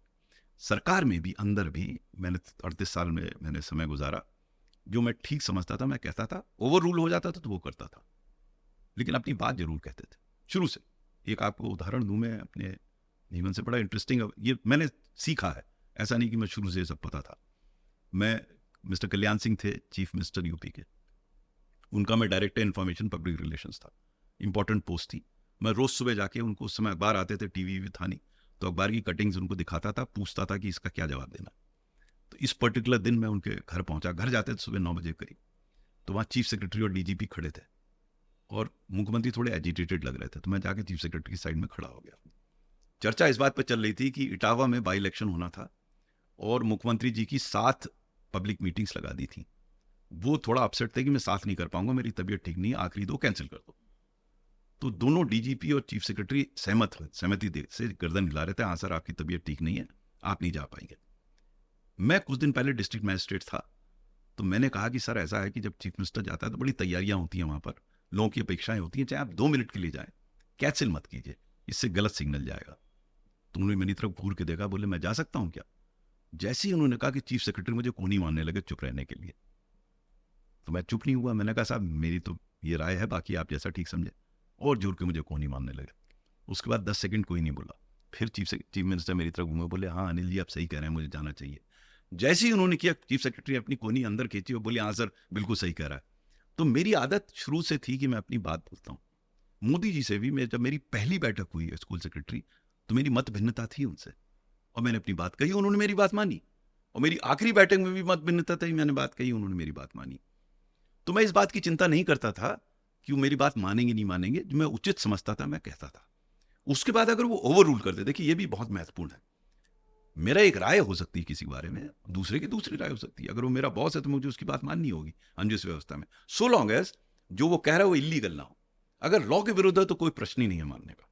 S3: सरकार में भी, अंदर भी, मैंने 38 साल में मैंने समय गुजारा। जो मैं ठीक समझता था मैं कहता था, ओवर रूल हो जाता था तो वो करता था, लेकिन अपनी बात जरूर कहते थे शुरू से। एक आपको उदाहरण दूं मैं अपने जीवन से, बड़ा इंटरेस्टिंग, ये मैंने सीखा है, ऐसा नहीं कि मैं शुरू से सब पता था। मैं मिस्टर कल्याण सिंह थे चीफ मिनिस्टर यूपी के, उनका मैं डायरेक्टर इंफॉर्मेशन पब्लिक रिलेशंस था, इंपॉर्टेंट पोस्ट थी। मैं रोज सुबह जाके उनको, उस समय अखबार आते थे, टीवी भी था नहीं, तो अखबार की कटिंग्स उनको दिखाता था, पूछता था कि इसका क्या जवाब देना। तो इस पर्टिकुलर दिन मैं उनके घर पहुंचा, घर जाते थे सुबह 9 बजे करीब, तो वहाँ चीफ सेक्रेटरी और डीजीपी खड़े थे और मुख्यमंत्री थोड़े एजिटेटेड लग रहे थे। तो मैं जाके चीफ सेक्रेटरी की साइड में खड़ा हो गया। चर्चा इस बात पर चल रही थी कि इटावा में बाई इलेक्शन होना था और मुख्यमंत्री जी की 7 पब्लिक मीटिंग्स लगा दी थी। वो थोड़ा अपसेट थे कि मैं 7 नहीं कर पाऊंगा, मेरी तबीयत ठीक नहीं है, आखिरी 2 कैंसिल कर दो। तो दोनों डीजीपी और चीफ सेक्रेटरी सहमति से गर्दन हिला रहे थे, हाँ सर आपकी तबीयत ठीक नहीं है, आप नहीं जा पाएंगे। मैं कुछ दिन पहले डिस्ट्रिक्ट मैजिस्ट्रेट था, तो मैंने कहा कि सर ऐसा है कि जब चीफ मिनिस्टर जाता है तो बड़ी तैयारियां होती हैं वहाँ पर, लोगों की अपेक्षाएं होती हैं, चाहे आप 2 मिनट के लिए जाएं, कैंसिल मत कीजिए, इससे गलत सिग्नल जाएगा। तो उन्होंने मेरी तरफ घूर के देखा, बोले मैं जा सकता हूँ क्या? जैसे ही उन्होंने कहा कि चीफ सेक्रेटरी मुझे कोनी मानने लगे चुप रहने के लिए, तो मैं चुप नहीं हुआ। मैंने कहा साहब मेरी तो ये राय है, बाकी आप जैसा ठीक समझे, और जोर के मुझे कोनी मानने लगे। उसके बाद 10 सेकंड कोई नहीं बोला। फिर चीफ मिनिस्टर मेरी तरफ घूमे, बोले हाँ अनिल जी आप सही कह रहे हैं, मुझे जाना चाहिए। जैसे ही उन्होंने किया, चीफ सेक्रेटरी अपनी कोनी अंदर खींची और बोले हाँ सर बिल्कुल सही कह रहा है। तो मेरी आदत शुरू से थी कि मैं अपनी बात बोलता हूँ। मोदी जी से भी जब मेरी पहली बैठक हुई है स्कूल सेक्रेटरी, तो मेरी मत भिन्नता थी उनसे और मैंने अपनी बात कही, उन्होंने मेरी बात मानी। और मेरी आखिरी बैठक में भी मत भिन्नता थी, मैंने बात कही, उन्होंने मेरी बात मानी। तो मैं इस बात की चिंता नहीं करता था कि वो मेरी बात मानेंगे नहीं मानेंगे, जो मैं उचित समझता था मैं कहता था। उसके बाद अगर वो ओवर रूल करते, देखिए ये भी बहुत महत्वपूर्ण है। मेरा एक राय हो सकती है किसी के बारे में, दूसरे की दूसरी राय हो सकती है। अगर वो मेरा बॉस है तो मुझे उसकी बात माननी होगी हम जिस व्यवस्था में, सो लॉन्ग एज जो वो कह रहा है वो इलीगल ना हो। अगर लॉ के विरुद्ध है तो कोई प्रश्न ही नहीं है मानने का,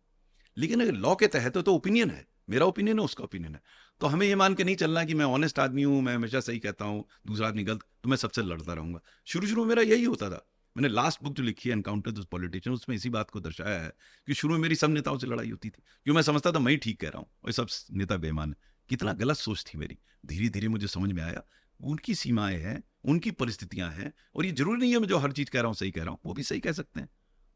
S3: लेकिन अगर लॉ के तहत है तो ओपिनियन है, मेरा ओपिनियन है उसका ओपिनियन है। तो हमें ये मान के नहीं चलना कि मैं ऑनेस्ट आदमी हूं, मैं हमेशा सही कहता हूं, दूसरा आदमी गलत, तो मैं सबसे लड़ता रहूंगा। शुरू शुरू में मेरा यही होता था। मैंने लास्ट बुक जो लिखी है एनकाउंटर दिस पॉलिटिशियन, उसमें इसी बात को दर्शाया है कि शुरू में मेरी सब नेताओं से लड़ाई होती थी क्योंकि मैं समझता था मैं ही ठीक कह रहा हूँ और सब नेता बेईमान है। कितना गलत सोच थी मेरी। धीरे धीरे मुझे समझ में आया उनकी सीमाएं हैं, उनकी परिस्थितियां हैं, और ये जरूरी नहीं है मैं जो हर चीज कह रहा हूँ सही कह रहा हूँ, वो भी सही कह सकते हैं।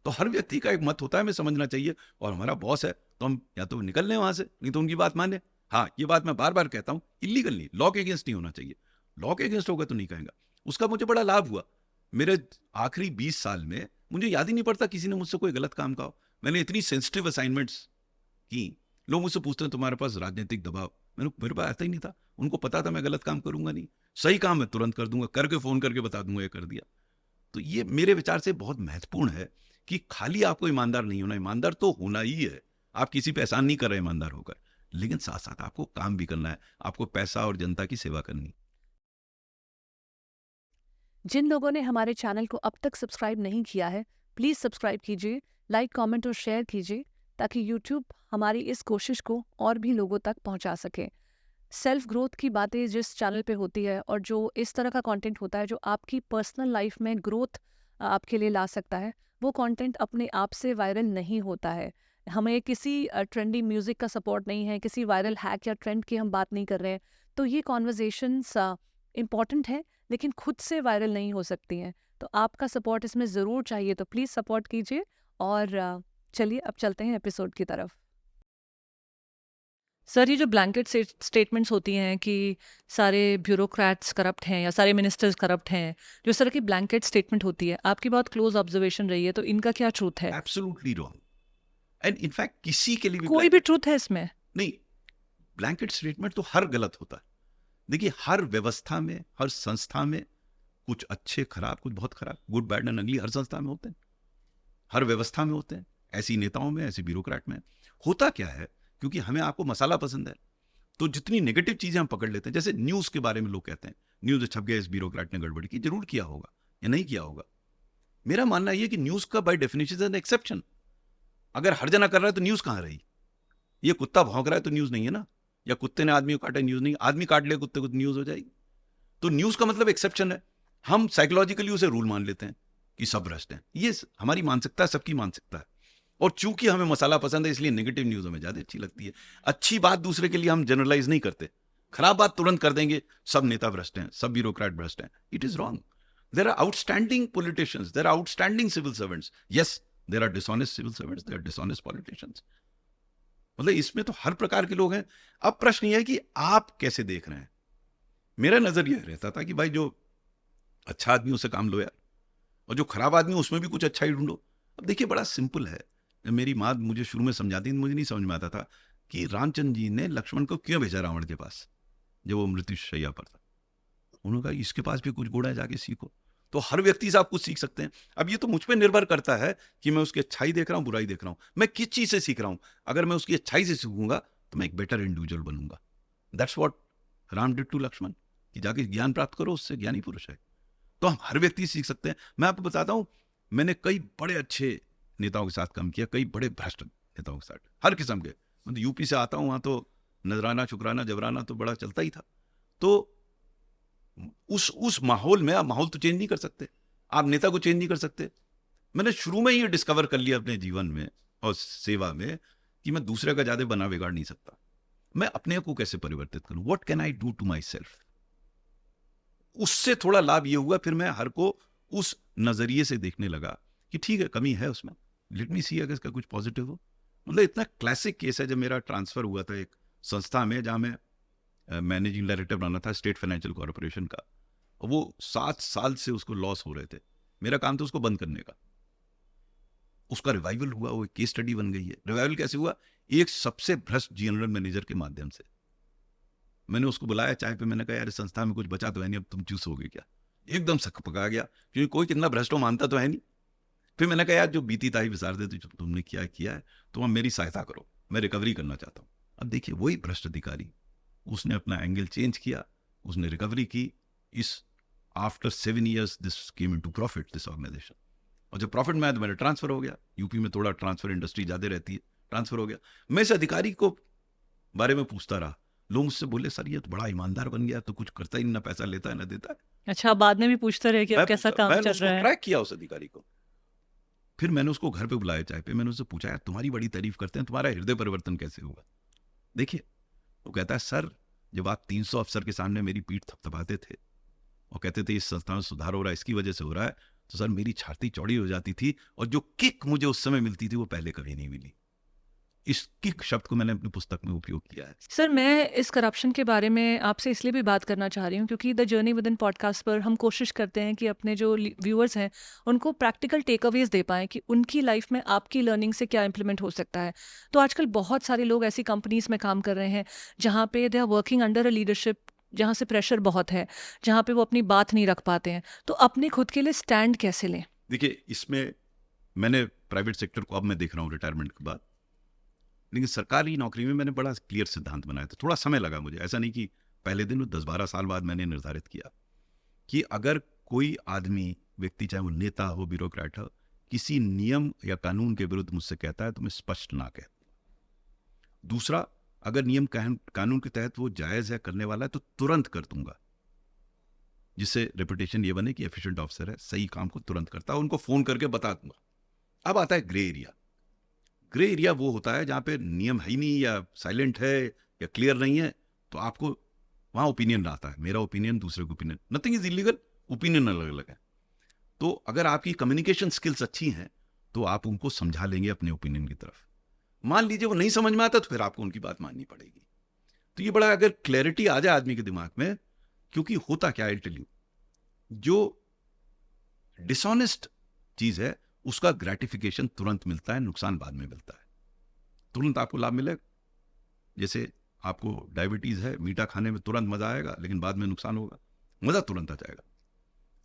S3: तो हर व्यक्ति का एक मत होता है, हमें समझना चाहिए। और हमारा बॉस है तो हम या तो निकल लें वहां से, नहीं तो उनकी बात माने। हाँ ये बात मैं बार बार कहता हूँ, इलीगल नहीं, लॉ के अगेंस्ट नहीं होना चाहिए। लॉ के अगेंस्ट होगा तो नहीं कहेंगे। उसका मुझे बड़ा लाभ हुआ। मेरे आखिरी 20 साल में मुझे याद ही नहीं पड़ता किसी ने मुझसे कोई गलत काम कहा। मैंने इतनी सेंसिटिव असाइनमेंट्स की, लोग मुझसे पूछते हैं तुम्हारे पास राजनीतिक दबाव, मेरे पास आता ही नहीं था। उनको पता था मैं गलत काम करूंगा नहीं, सही काम मैं तुरंत कर दूंगा, करके फोन करके बता दूंगा ये कर दिया। तो ये मेरे विचार से बहुत महत्वपूर्ण है कि खाली आपको ईमानदार नहीं होना, ईमानदार तो होना ही है, आप किसी पे एहसान नहीं कर रहे ईमानदार होकर, लेकिन साथ साथ आपको काम भी करना है, आपको पैसा और जनता की सेवा करनी।
S1: जिन लोगों ने हमारे चैनल को अब तक सब्सक्राइब नहीं किया है, प्लीज़ सब्सक्राइब कीजिए, लाइक, कमेंट और शेयर कीजिए ताकि यूट्यूब हमारी इस कोशिश को और भी लोगों तक पहुंचा सके। सेल्फ ग्रोथ की बातें जिस चैनल पे होती है और जो इस तरह का कंटेंट होता है जो आपकी पर्सनल लाइफ में ग्रोथ आपके लिए ला सकता है, वो कंटेंट अपने आप से वायरल नहीं होता है। हमें किसी ट्रेंडी म्यूज़िक का सपोर्ट नहीं है, किसी वायरल हैक या ट्रेंड की हम बात नहीं कर रहे हैं। तो ये कॉन्वर्जेशंस इम्पॉर्टेंट है लेकिन खुद से वायरल नहीं हो सकती हैं। तो आपका सपोर्ट इसमें ज़रूर चाहिए, तो प्लीज़ सपोर्ट कीजिए। और चलिए अब चलते हैं एपिसोड की तरफ। सर ये जो ब्लैंकेट स्टेटमेंट्स होती हैं कि सारे ब्यूरोक्रेट्स करप्ट हैं या सारे मिनिस्टर्स करप्ट हैं, जो इस तरह की ब्लैंकेट स्टेटमेंट होती है, आपकी बहुत क्लोज ऑब्जर्वेशन रही है, तो इनका क्या ट्रूथ है?
S3: Absolutely wrong. एंड इनफैक्ट किसी के लिए भी
S1: कोई भी ट्रूथ है इसमें?
S3: नहीं, ब्लैंकेट स्टेटमेंट तो हर गलत होता है। देखिए हर व्यवस्था में, हर संस्था में कुछ अच्छे खराब, कुछ बहुत खराब, गुड बैड एंड अगली हर संस्था में होते हैं, हर व्यवस्था में होते हैं, ऐसी नेताओं में, ऐसे ब्यूरोक्रेट में। होता क्या है, क्योंकि हमें आपको मसाला पसंद है तो जितनी नेगेटिव चीजें हम पकड़ लेते हैं, जैसे न्यूज के बारे में लोग कहते हैं न्यूज छप गया, इस ब्यूरोक्रेट ने गड़बड़ी की, जरूर किया होगा या नहीं किया होगा। मेरा मानना यह कि न्यूज का बाय डेफिनेशन एन एक्सेप्शन। अगर हर जना कर रहा है तो न्यूज कहां रही? ये कुत्ता भौंक रहा है तो न्यूज नहीं है ना, या कुत्ते ने आदमी को काटा न्यूज नहीं, आदमी काट ले कुत्ते को तो न्यूज हो जाएगी। तो न्यूज का मतलब एक्सेप्शन है। हम साइकोलॉजिकली उसे रूल मान लेते हैं कि सब भ्रष्ट हैं। ये हमारी मानसिकता है, सबकी मानसिकता है। और चूंकि हमें मसाला पसंद है इसलिए नेगेटिव न्यूज हमें ज्यादा अच्छी लगती है। अच्छी बात दूसरे के लिए हम जनरलाइज नहीं करते, खराब बात तुरंत कर देंगे, सब नेता भ्रष्ट हैं, सब ब्यूरोक्रेट भ्रष्ट हैं। It is wrong. There are outstanding politicians, there are outstanding civil servants. Yes, there are dishonest civil servants, there are dishonest politicians. मतलब इसमें तो हर प्रकार के लोग हैं। अब प्रश्न यह है कि आप कैसे देख रहे हैं। मेरा नजर यह रहता था कि भाई जो अच्छा आदमी उसे काम लो यार, और जो खराब आदमी उसमें भी कुछ अच्छा ही ढूंढो। अब देखिए बड़ा सिंपल है। मेरी माँ मुझे शुरू में समझाती थी, मुझे नहीं समझ में आता था कि रामचंद्र जी ने लक्ष्मण को क्यों भेजा रावण के पास जब वो मृत्यु शैया पर था। उन्होंने कहा इसके पास भी कुछ गुण है, जाके सीखो। तो हर व्यक्ति से आप कुछ सीख सकते हैं। अब ये तो मुझ पर निर्भर करता है कि मैं उसकी अच्छाई देख रहा हूँ, बुराई देख रहा हूँ, मैं किस चीज से सीख रहा हूँ। अगर मैं उसकी अच्छाई से सीखूंगा तो मैं एक बेटर इंडिविजुअल बनूंगा। That's what Ram did to Lakshman, कि जाके ज्ञान प्राप्त करो, उससे ज्ञानी पुरुष है। तो हम हर व्यक्ति सीख सकते हैं। मैं आपको बताता हूँ, मैंने कई बड़े अच्छे नेताओं के साथ काम किया, कई बड़े भ्रष्ट नेताओं के साथ, हर किस्म के। मतलब यूपी से आता हूँ, वहाँ तो नजराना, शुक्राना, जबराना तो बड़ा चलता ही था। तो उस माहौल में आप माहौल तो चेंज नहीं कर सकते, आप नेता को चेंज नहीं कर सकते। मैंने शुरू में ही ये डिस्कवर कर लिया अपने जीवन में और सेवा में कि मैं दूसरे का ज्यादा बना बिगाड़ नहीं सकता। मैं अपने को कैसे परिवर्तित करूं, what can I do to myself. उससे थोड़ा लाभ ये हुआ, फिर मैं हर को उस नजरिए से देखने लगा कि ठीक है, कमी है उसमें, लेट मी सी अगर इसका कुछ पॉजिटिव हो। मतलब इतना क्लासिक केस है, जब मेरा ट्रांसफर हुआ था एक संस्था में जहां मैं मैनेजिंग डायरेक्टर बना था स्टेट फाइनेंशियल कॉर्पोरेशन का, और वो 7 साल से उसको लॉस हो रहे थे। मेरा काम था उसको बंद करने का। उसका रिवाइवल हुआ, वो एक केस स्टडी बन गई है। रिवाइवल कैसे हुआ? एक सबसे भ्रष्ट जनरल मैनेजर के माध्यम से। मैंने उसको बुलाया चाय पे, मैंने कहा यार संस्था में कुछ बचा तो है नहीं, अब तुम चूसोगे क्या? एकदम सक पका गया, क्योंकि कोई कितना भ्रष्ट हो मानता तो है नहीं। फिर मैंने कहा यार जो बीती ताई विसार दे, तो तुमने क्या किया है, तुम अब मेरी सहायता करो, मैं रिकवरी करना चाहता हूँ। अब देखिए वही भ्रष्ट अधिकारी, उसने अपना एंगल चेंज किया, उसने रिकवरी की। इस after 7 years this came into profit, this organization. और जब प्रॉफिट में आया तो मेरा ट्रांसफर हो गया। यूपी में थोड़ा ट्रांसफर इंडस्ट्री ज्यादा रहती है, ट्रांसफर हो गया। मैं इस अधिकारी को बारे में पूछता रहा, लोग मुझसे बोले सर ये तो बड़ा ईमानदार बन गया, तो कुछ करता ही ना, पैसा लेता है ना देता है।
S1: अच्छा, बाद में भी पूछते रहे कि अब कैसा काम चल रहा है?
S3: ट्रैक किया उस अधिकारी को। फिर मैंने उसको घर पे बुलाया चाय पे, मैंने उससे पूछा यार तुम्हारी बड़ी तारीफ करते हैं, तुम्हारा हृदय परिवर्तन कैसे हुआ? देखिए वो कहता है सर जब आप 300 अफसर के सामने मेरी पीठ थपथपाते थे और कहते थे इस संस्था में सुधार हो रहा है, इसकी वजह से हो रहा है, तो सर मेरी छाती चौड़ी हो जाती थी, और जो किक मुझे उस समय मिलती थी वो पहले कभी नहीं मिली। इस किक शब्द को मैंने अपनी पुस्तक में उपयोग किया है।
S1: सर, मैं इस करप्शन के बारे में आपसे इसलिए भी बात करना चाह रही हूँ क्योंकि the journey within podcast पर हम कोशिश करते हैं कि अपने जो व्यूअर्स हैं उनको प्रैक्टिकल टेकअवेज दे पाएँ कि उनकी लाइफ में आपकी लर्निंग से क्या इम्प्लीमेंट हो सकता है। तो आजकल बहुत सारे लोग ऐसी कंपनीज में काम कर रहे हैं जहाँ पे they are working under a leadership, जहाँ से प्रेशर बहुत है, जहाँ पे वो अपनी बात नहीं रख पाते हैं। तो अपने खुद के लिए स्टैंड कैसे लें?
S3: देखिए इसमें मैंने प्राइवेट सेक्टर को अब मैं देख रहा हूँ रिटायरमेंट के बाद, लेकिन सरकारी नौकरी में मैंने बड़ा क्लियर सिद्धांत बनाया था। थोड़ा समय लगा मुझे, ऐसा नहीं कि पहले दिन, 10-12 साल बाद मैंने निर्धारित किया कि अगर कोई आदमी, व्यक्ति, चाहे वो नेता हो, ब्यूरोक्रेट हो, किसी नियम या कानून के विरुद्ध मुझसे कहता है तो मैं स्पष्ट ना कह। दूसरा, अगर नियम कानून के तहत वो जायज है, करने वाला है, तो तुरंत कर दूंगा, जिससे रेपुटेशन ये बने कि एफिशिएंट ऑफिसर है, सही काम को तुरंत करता है, उनको फोन करके बता दूंगा। अब आता है ग्रे एरिया। ग्रे एरिया वो होता है जहां पे नियम है ही नहीं, या साइलेंट है, या क्लियर नहीं है, तो आपको वहां ओपिनियन आता है, मेरा ओपिनियन, दूसरे का opinion, nothing is illegal, opinion अलग अलग है। तो अगर आपकी कम्युनिकेशन स्किल्स अच्छी हैं तो आप उनको समझा लेंगे अपने ओपिनियन की तरफ। मान लीजिए वो नहीं समझ में आता तो फिर आपको उनकी बात माननी पड़ेगी। तो ये बड़ा अगर क्लैरिटी आ जाए आदमी के दिमाग में, क्योंकि होता क्या है, टेल यू, जो डिसऑनेस्ट चीज है उसका ग्रेटिफिकेशन तुरंत मिलता है, नुकसान बाद में मिलता है। तुरंत आपको लाभ मिलेगा, जैसे आपको डायबिटीज है, मीठा खाने में तुरंत मजा आएगा, लेकिन बाद में नुकसान होगा। मजा तुरंत आ जाएगा,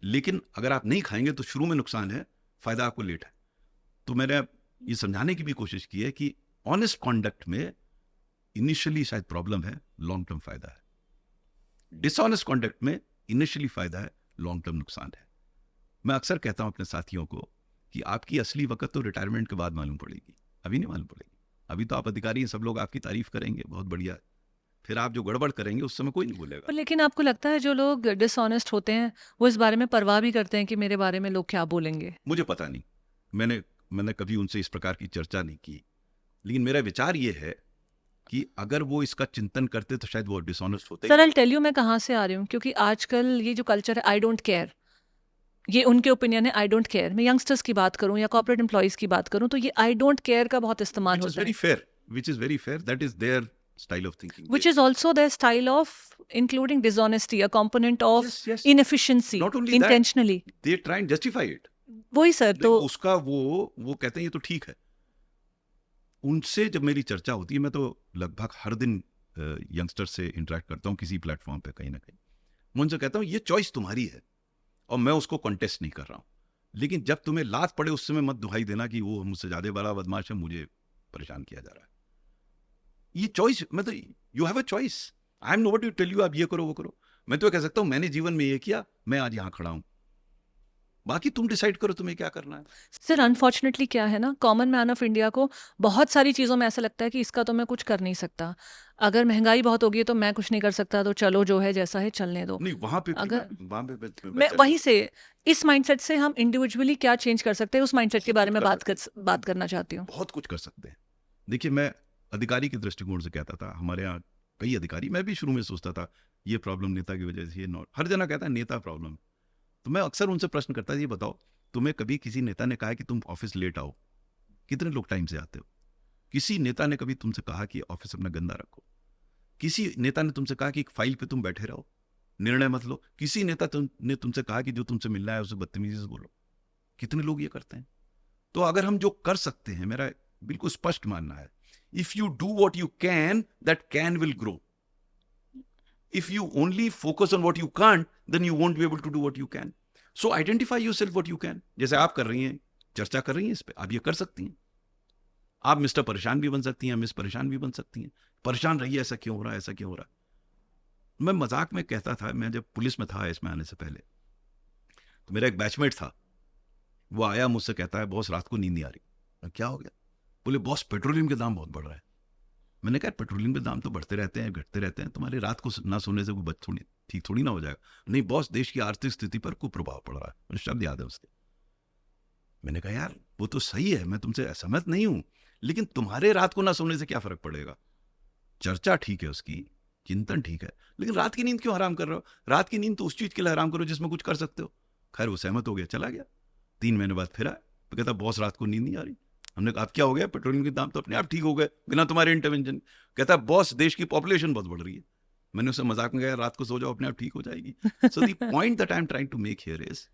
S3: लेकिन अगर आप नहीं खाएंगे तो शुरू में नुकसान है, फायदा आपको लेट है। तो मैंने ये समझाने की भी कोशिश की है कि ऑनेस्ट कॉन्डक्ट में इनिशियली शायद प्रॉब्लम है, लॉन्ग टर्म फायदा है। डिसऑनेस्ट कॉन्डक्ट में इनिशियली फायदा है, लॉन्ग टर्म नुकसान है। मैं अक्सर कहता हूं अपने साथियों को कि आपकी असली वक्त तो रिटायरमेंट के बाद मालूम पड़ेगी, अभी नहीं मालूम पड़ेगी। अभी तो आप अधिकारी हैं, सब लोग आपकी तारीफ करेंगे, बहुत बढ़िया, फिर आप जो गड़बड़ करेंगे उस समय कोई नहीं बोलेगा।
S1: पर लेकिन आपको लगता है जो लोग डिसऑनेस्ट होते हैं वो इस बारे में परवाह भी करते हैं कि मेरे बारे में लोग क्या बोलेंगे?
S3: मुझे पता नहीं, मैंने कभी उनसे इस प्रकार की चर्चा नहीं की, लेकिन मेरा विचार ये है कि अगर वो इसका चिंतन करते तो शायद वो डिसऑनेस्ट होते।
S1: सर, आई टेल यू मैं कहाँ से आ रही हूँ, क्योंकि आजकल ये जो कल्चर है आई डोंट केयर, ये उनके ओपिनियन है, आई डोंट केयर। मैं यंगस्टर्स की बात करूं या कॉर्पोरेट एम्प्लॉइज की बात करूं तो ये आई डोंट केयर का बहुत इस्तेमाल होता है,
S3: which is very fair, that is their style of thinking,
S1: which is also their style of including dishonesty, a component of
S3: Yes.
S1: inefficiency,
S3: Not only
S1: intentionally.
S3: they try and justify it.
S1: वही sir, तो
S3: उसका वो कहते हैं ये तो ठीक है, उनसे जब मेरी चर्चा होती है, मैं तो लगभग हर दिन यंगस्टर से इंटरेक्ट करता हूँ किसी प्लेटफॉर्म पे कहीं ना कहीं, मैं उनसे कहता हूँ ये चॉइस तुम्हारी है और मैं उसको कॉन्टेस्ट नहीं कर रहा हूँ, लेकिन जब तुम्हें लात पड़े उस समय मत दुहाई देना कि वो मुझसे ज़्यादा बड़ा बदमाश है, मुझे परेशान किया जा रहा है। ये चॉइस, मतलब you have a choice, I am nobody to tell you आप ये करो वो करो। मैं तो कह सकता हूँ मैंने जीवन में ये किया, मैं आज यहाँ खड़ा हूँ, बाकी तुम डिसाइड करो तुम्हें क्या करना है।
S1: सर अनफॉर्चुनेटली क्या है ना, कॉमन मैन ऑफ इंडिया को बहुत सारी चीज़ों में ऐसा लगता है कि इसका तो मैं कुछ कर नहीं सकता, अगर महंगाई बहुत होगी तो मैं कुछ नहीं कर सकता, तो चलो जो है जैसा है चलने दो।
S3: नहीं वहां पे
S1: अगर
S3: मैं
S1: मैं वहीं से इस माइंडसेट से हम इंडिविजुअली क्या चेंज कर सकते हैं, उस माइंडसेट के बारे में बात करना चाहती हूँ।
S3: बहुत कुछ कर सकते हैं। देखिए मैं अधिकारी के दृष्टिकोण से कहता था, हमारे यहाँ कई अधिकारी, मैं भी शुरू में सोचता था ये प्रॉब्लम नेता की वजह से, ये नॉट, हर जना कहता है नेता प्रॉब्लम। तो मैं अक्सर उनसे प्रश्न करता था, ये बताओ तुम्हें कभी किसी नेता ने कहा कि तुम ऑफिस लेट आओ? कितने लोग टाइम से आते हो? किसी नेता ने कभी तुमसे कहा कि ऑफिस अपना गंदा रखो? किसी नेता ने तुमसे कहा कि एक फाइल पे तुम बैठे रहो, निर्णय मत लो? किसी नेता ने तुमसे कहा कि जो तुमसे मिलना है उसे बदतमीजी से बोलो? कितने लोग ये करते हैं? तो अगर हम जो कर सकते हैं, मेरा बिल्कुल स्पष्ट मानना है, if you do what you can, that can will grow. If you only focus on what you can't, then you won't be able to do what you can. So identify yourself what you can. जैसे आप कर रही हैं, चर्चा कर रही हैं इस पे, आप ये कर सकती हैं। आप मिस्टर परेशान भी बन सकती हैं, मिस परेशान भी बन सकती हैं। परेशान रहिए, ऐसा क्यों हो रहा है, ऐसा क्यों हो रहा है। मैं मजाक में कहता था, मैं जब पुलिस में था इसमें आने से पहले, तो मेरा एक बैचमेट था, वो आया मुझसे कहता है बॉस रात को नींद नहीं आ रही। क्या हो गया? बोले बॉस पेट्रोलियम के दाम बहुत बढ़ रहा है। मैंने कहा पेट्रोलियम के दाम तो बढ़ते रहते हैं, घटते रहते हैं, तुम्हारी रात को ना सोने से कोई थोड़ी ठीक थोड़ी ना हो जाएगा। नहीं बॉस, देश की आर्थिक स्थिति पर कुप्रभाव पड़ रहा है। मुझे शब्द याद है उसके। मैंने कहा यार वो तो सही है, मैं तुमसे असहमत नहीं हूं, लेकिन तुम्हारे रात को ना सोने से क्या फर्क पड़ेगा? चर्चा ठीक है उसकी, चिंतन ठीक है, लेकिन रात की नींद क्यों हराम कर रहे हो? रात की नींद तो उस चीज के लिए हराम करो जिसमें कुछ कर सकते हो। खैर वो सहमत हो गया, चला गया। 3 महीने बाद फिर आया, तो कहता बॉस रात को नींद नहीं आ रही। हमने कहा आप क्या हो गया? पेट्रोलियम के दाम तो अपने आप ठीक हो गए बिना तुम्हारे इंटरवेंशन। कहता बॉस देश की पॉपुलेशन बहुत बढ़ रही है। मैंने उसे मजाक में कहा रात को सो जाओ, अपने आप ठीक हो जाएगी। So the point that I am trying to make here is,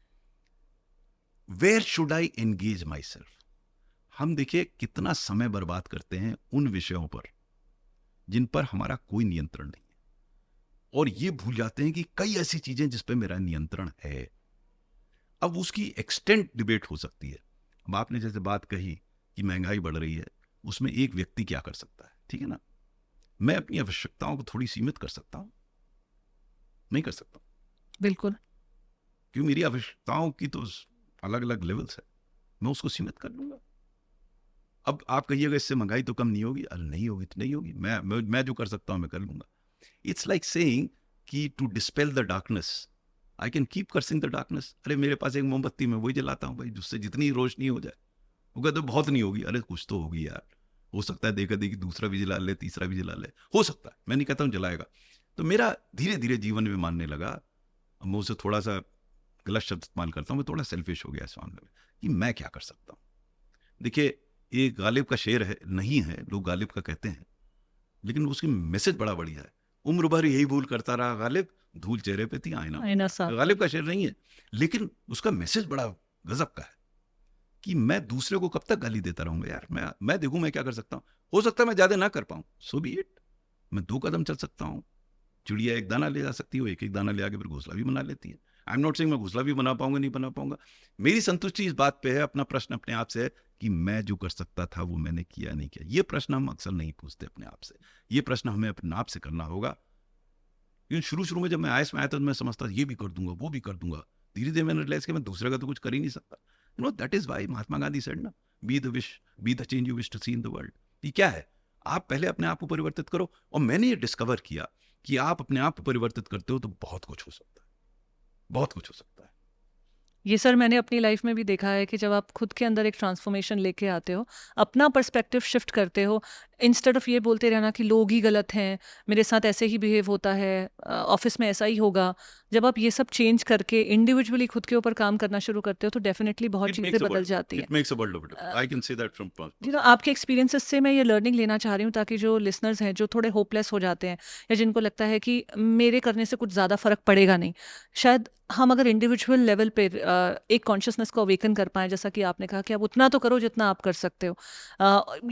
S3: where should I engage myself. हम देखिए कितना समय बर्बाद करते हैं उन विषयों पर जिन पर हमारा कोई नियंत्रण नहीं है, और ये भूल जाते हैं कि कई ऐसी चीजें जिस पर मेरा नियंत्रण है। अब उसकी एक्सटेंट डिबेट हो सकती है। अब आपने जैसे बात कही कि महंगाई बढ़ रही है, उसमें एक व्यक्ति क्या कर सकता है, ठीक है ना? मैं अपनी आवश्यकताओं को थोड़ी सीमित कर सकता हूं, नहीं कर सकता?
S1: बिल्कुल।
S3: क्यों? मेरी आवश्यकताओं की तो अलग अलग लेवल्स है, मैं उसको सीमित कर लूंगा। अब आप कहिएगा इससे महंगाई तो कम नहीं होगी। अरे नहीं होगी तो नहीं होगी, मैं जो कर सकता हूं मैं कर लूंगा। इट्स लाइक सेइंग कि to dispel the darkness I can keep cursing the darkness. अरे मेरे पास एक मोमबत्ती में वही जलाता हूँ भाई, जिससे जितनी रोशनी हो जाए। वो कहते बहुत नहीं होगी। अरे कुछ तो होगी यार, हो सकता है देखा देखी दूसरा भी जला ले, तीसरा भी जला ले, हो सकता है, मैं नहीं कहता हूँ जलाएगा। तो मेरा धीरे धीरे जीवन में मानने लगा, मैं उसे थोड़ा सा गलत शब्द इस्तेमाल करता हूँ, मैं थोड़ा सेल्फिश हो गया इस मामले में कि मैं क्या कर सकता हूँ। देखिए ये गालिब का शेर है, नहीं है, लोग गालिब का कहते हैं, लेकिन उसकी मैसेज बड़ा बढ़िया है। उम्र भर यही भूल करता रहा गालिब, धूल चेहरे पे थी आईना साफ। गालिब का शेर नहीं है, लेकिन उसका मैसेज बड़ा गजब का है कि मैं दूसरे को कब तक गाली देता रहूंगा यार। मैं देखूं मैं क्या कर सकता हूं। हो सकता है मैं ज्यादा ना कर पाऊं, सो बी इट। मैं 2 कदम चल सकता हूं। चिड़िया एक दाना ले जा सकती है, एक एक दाना ले आके फिर घोंसला भी बना लेती है। आई एम नॉट सेइंग मैं घोंसला भी बना पाऊंगा, नहीं बना पाऊंगा। मेरी संतुष्टि इस बात पे है, अपना प्रश्न अपने आप से है कि मैं जो कर सकता था वो मैंने किया नहीं किया। ये प्रश्न हम अक्सर नहीं पूछते अपने आप से, ये प्रश्न हमें अपने आप से करना होगा। क्योंकि शुरू में जब मैं आया तो मैं समझता ये भी कर दूंगा, वो भी कर दूंगा। धीरे धीरे मैंने रियलाइज किया मैं दूसरे का तो कुछ कर ही नहीं सकता। You know that is why Mahatma Gandhi said ना, be the change you wish to see in the world. ये क्या है? आप पहले अपने आप को परिवर्तित करो। और मैंने ये डिस्कवर किया कि आप अपने आप को परिवर्तित करते हो तो बहुत कुछ हो सकता है, बहुत कुछ हो सकता है।
S1: ये सर मैंने अपनी लाइफ में भी देखा है कि जब आप खुद के अंदर एक ट्रांसफॉर्मेशन लेके आते हो, अपना पर्सपेक्टिव शिफ्ट करते हो, इंस्टेड ऑफ ये बोलते रहना कि लोग ही गलत हैं, मेरे साथ ऐसे ही बिहेव होता है, ऑफिस में ऐसा ही होगा, जब आप ये सब चेंज करके इंडिविजुअली खुद के ऊपर काम करना शुरू करते हो तो डेफिनेटली बहुत
S3: It
S1: चीज़ें
S3: makes a
S1: बदल
S3: world.
S1: जाती हैं.
S3: It makes a world of difference. I can say that from
S1: आपके एक्सपीरियंसेस से मैं ये लर्निंग लेना चाह रही हूँ ताकि जो लिसनर्स हैं जो थोड़े होपलेस हो जाते हैं या जिनको लगता है कि मेरे करने से कुछ ज़्यादा फ़र्क पड़ेगा नहीं, शायद हम अगर इंडिविजुअल लेवल पे एक कॉन्शियसनेस को अवेकन कर पाएँ, जैसा कि आपने कहा कि आप उतना तो करो जितना आप कर सकते हो,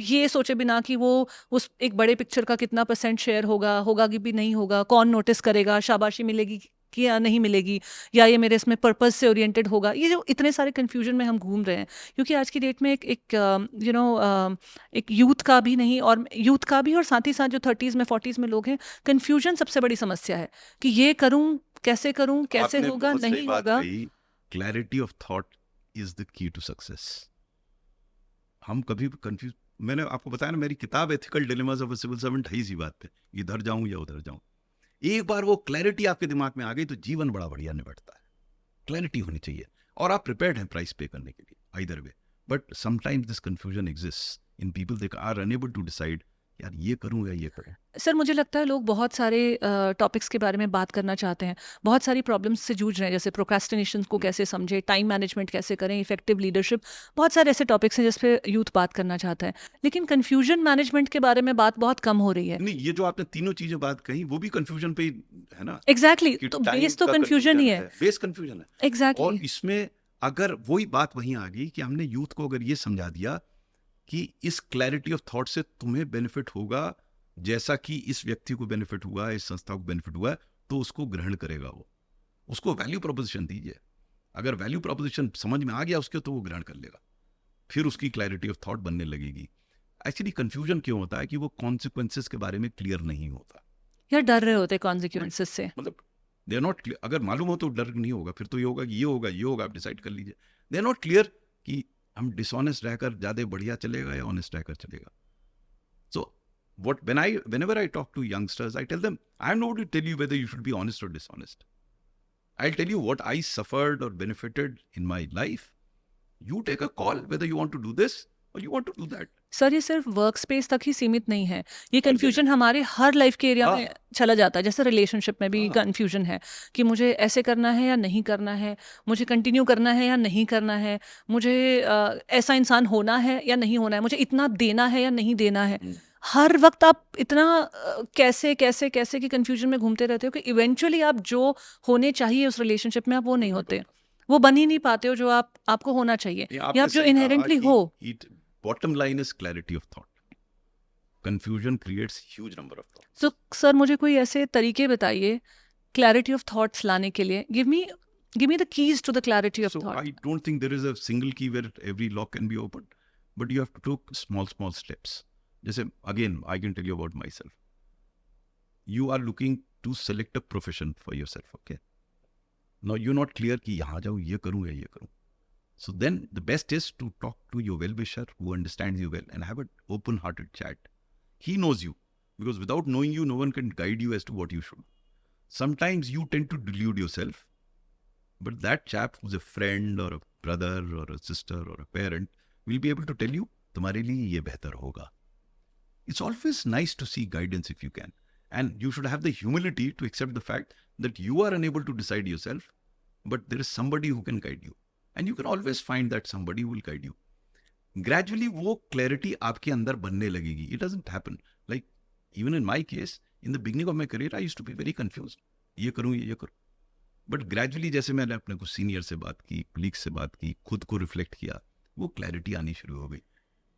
S1: ये सोचे बिना कि वो उस एक बड़े पिक्चर का कितना % शेयर होगा कि भी नहीं होगा, कौन नोटिस करेगा, शाबाशी मिलेगी कि या नहीं मिलेगी, या ये मेरे इसमें पर्पस से ओरिएंटेड होगा, ये जो इतने सारे कन्फ्यूजन में हम घूम रहे हैं. क्योंकि आज की डेट में एक यूथ का भी नहीं, और यूथ का भी और साथ ही साथ जो 30s में 40s में लोग हैं, कन्फ्यूजन सबसे बड़ी समस्या है कि ये करूं कैसे होगा नहीं होगा.
S3: Clarity of thought is the key to success. हम कभी कंफ्यूज, मैंने आपको बताया ना, मेरी किताब ethical dilemmas of a civil servant है इसी बात पे, इधर जाऊं या उधर जाऊं. एक बार वो क्लैरिटी आपके दिमाग में आ गई तो जीवन बड़ा बढ़िया निपटता है. क्लैरिटी होनी चाहिए और आप प्रिपेयर्ड हैं प्राइस पे करने के लिए, either way. But sometimes this confusion exist in people, they are unable to decide यार ये करूं या ये करूं.
S1: सर मुझे लगता है लोग बहुत सारे टॉपिक्स के बारे में बात करना चाहते हैं, बहुत सारी प्रॉब्लम्स से जूझ रहे हैं, जैसे प्रोक्रेस्टिनेशन को कैसे समझे, टाइम मैनेजमेंट कैसे करें, इफेक्टिव लीडरशिप, बहुत सारे ऐसे टॉपिक्स हैं जिस पे यूथ बात करना चाहता है. लेकिन कन्फ्यूजन मैनेजमेंट के बारे में बात बहुत कम हो रही है.
S3: नहीं, ये जो आपने तीनों चीजें बात कही वो भी कंफ्यूजन पे ही है ना.
S1: एग्जैक्टली,
S3: कि
S1: तो
S3: time
S1: बेस तो
S3: का
S1: कन्फ्यूजन ही है.
S3: बेस कंफ्यूजन है. और
S1: एग्जैक्टली.
S3: इसमें अगर वही बात वहीं आ गई कि हमने यूथ को अगर ये समझा दिया कि इस क्लैरिटी ऑफ थॉट से तुम्हें बेनिफिट होगा जैसा कि इस व्यक्ति को बेनिफिट हुआ, इस संस्था को बेनिफिट हुआ, तो उसको ग्रहण करेगा. वो उसको वैल्यू प्रोपोजिशन दीजिए. अगर वैल्यू प्रोपोजिशन समझ में आ गया उसके तो वो ग्रहण कर लेगा, फिर उसकी क्लैरिटी ऑफ थॉट बनने लगेगी. एक्चुअली कंफ्यूजन क्यों होता है कि वो कॉन्सिक्वेंसेस के बारे में क्लियर नहीं होता,
S1: या डर रहे होते कॉन्सिक्वेंसेस से.
S3: मतलब दे आर नॉट क्लियर. अगर मालूम हो तो डर नहीं होगा, फिर तो ये होगा कि ये होगा, आप डिसाइड कर लीजिए. दे आर नॉट क्लियर कि हम डिसऑनेस्ट रहकर ज़्यादा बढ़िया चलेगा या ऑनेस्ट रहकर चलेगा. सो whenever I talk to youngsters, I tell them, I'm not to tell you whether you should be honest or dishonest. I'll tell you what I suffered or benefited in my life. You take a call whether you want to do this or you want to do that.
S1: Sir ये सिर्फ work space तक ही सीमित नहीं है, ये confusion हमारे हर life के area में चला जाता है. जैसे रिलेशनशिप में भी कन्फ्यूजन है कि मुझे ऐसे करना है या नहीं करना है, मुझे कंटिन्यू करना है या नहीं करना है, मुझे ऐसा इंसान होना है या नहीं होना है, मुझे इतना देना है या नहीं देना है. हर वक्त आप इतना कैसे कैसे कैसे की कन्फ्यूजन में घूमते रहते हो कि इवेंचुअली आप जो होने चाहिए उस रिलेशनशिप में आप वो नहीं होते, वो बन ही नहीं पाते हो जो आपको होना चाहिए या आप जो इनहेरेंटली हो.
S3: Bottom line is clarity of thought. Confusion creates huge number of thoughts.
S1: So, sir मुझे कोई ऐसे तरीके बताइए क्लैरिटी ऑफ थॉट्स लाने के लिए. Give me the keys to the clarity of
S3: So
S1: thought.
S3: I don't think there is a single key where every lock can be opened, but you have to take small steps. जैसे again, I can tell you about myself. You are looking to select a profession for yourself, okay? Now you're not clear कि यहाँ जाऊँ, ये करूँ या ये करूँ. So then the best is to talk to your well-wisher who understands you well and have an open-hearted chat. He knows you, because without knowing you, no one can guide you as to what you should. Sometimes you tend to delude yourself, but that chap who's a friend or a brother or a sister or a parent will be able to tell you, तुम्हारे लिए ये बेहतर होगा. It's always nice to seek guidance if you can. And you should have the humility to accept the fact that you are unable to decide yourself, but there is somebody who can guide you. And you can always find that somebody will guide you. Gradually, वो clarity आपके अंदर बनने लगेगी. It doesn't happen. Like, even in my case, in the beginning of my career, I used to be very confused. ये करूँ, ये करूँ. But gradually, जैसे मैंने अपने कुछ सीनियर से बात की, colleagues से बात की, खुद को रिफ्लेक्ट किया, वो clarity आनी शुरू हो गई.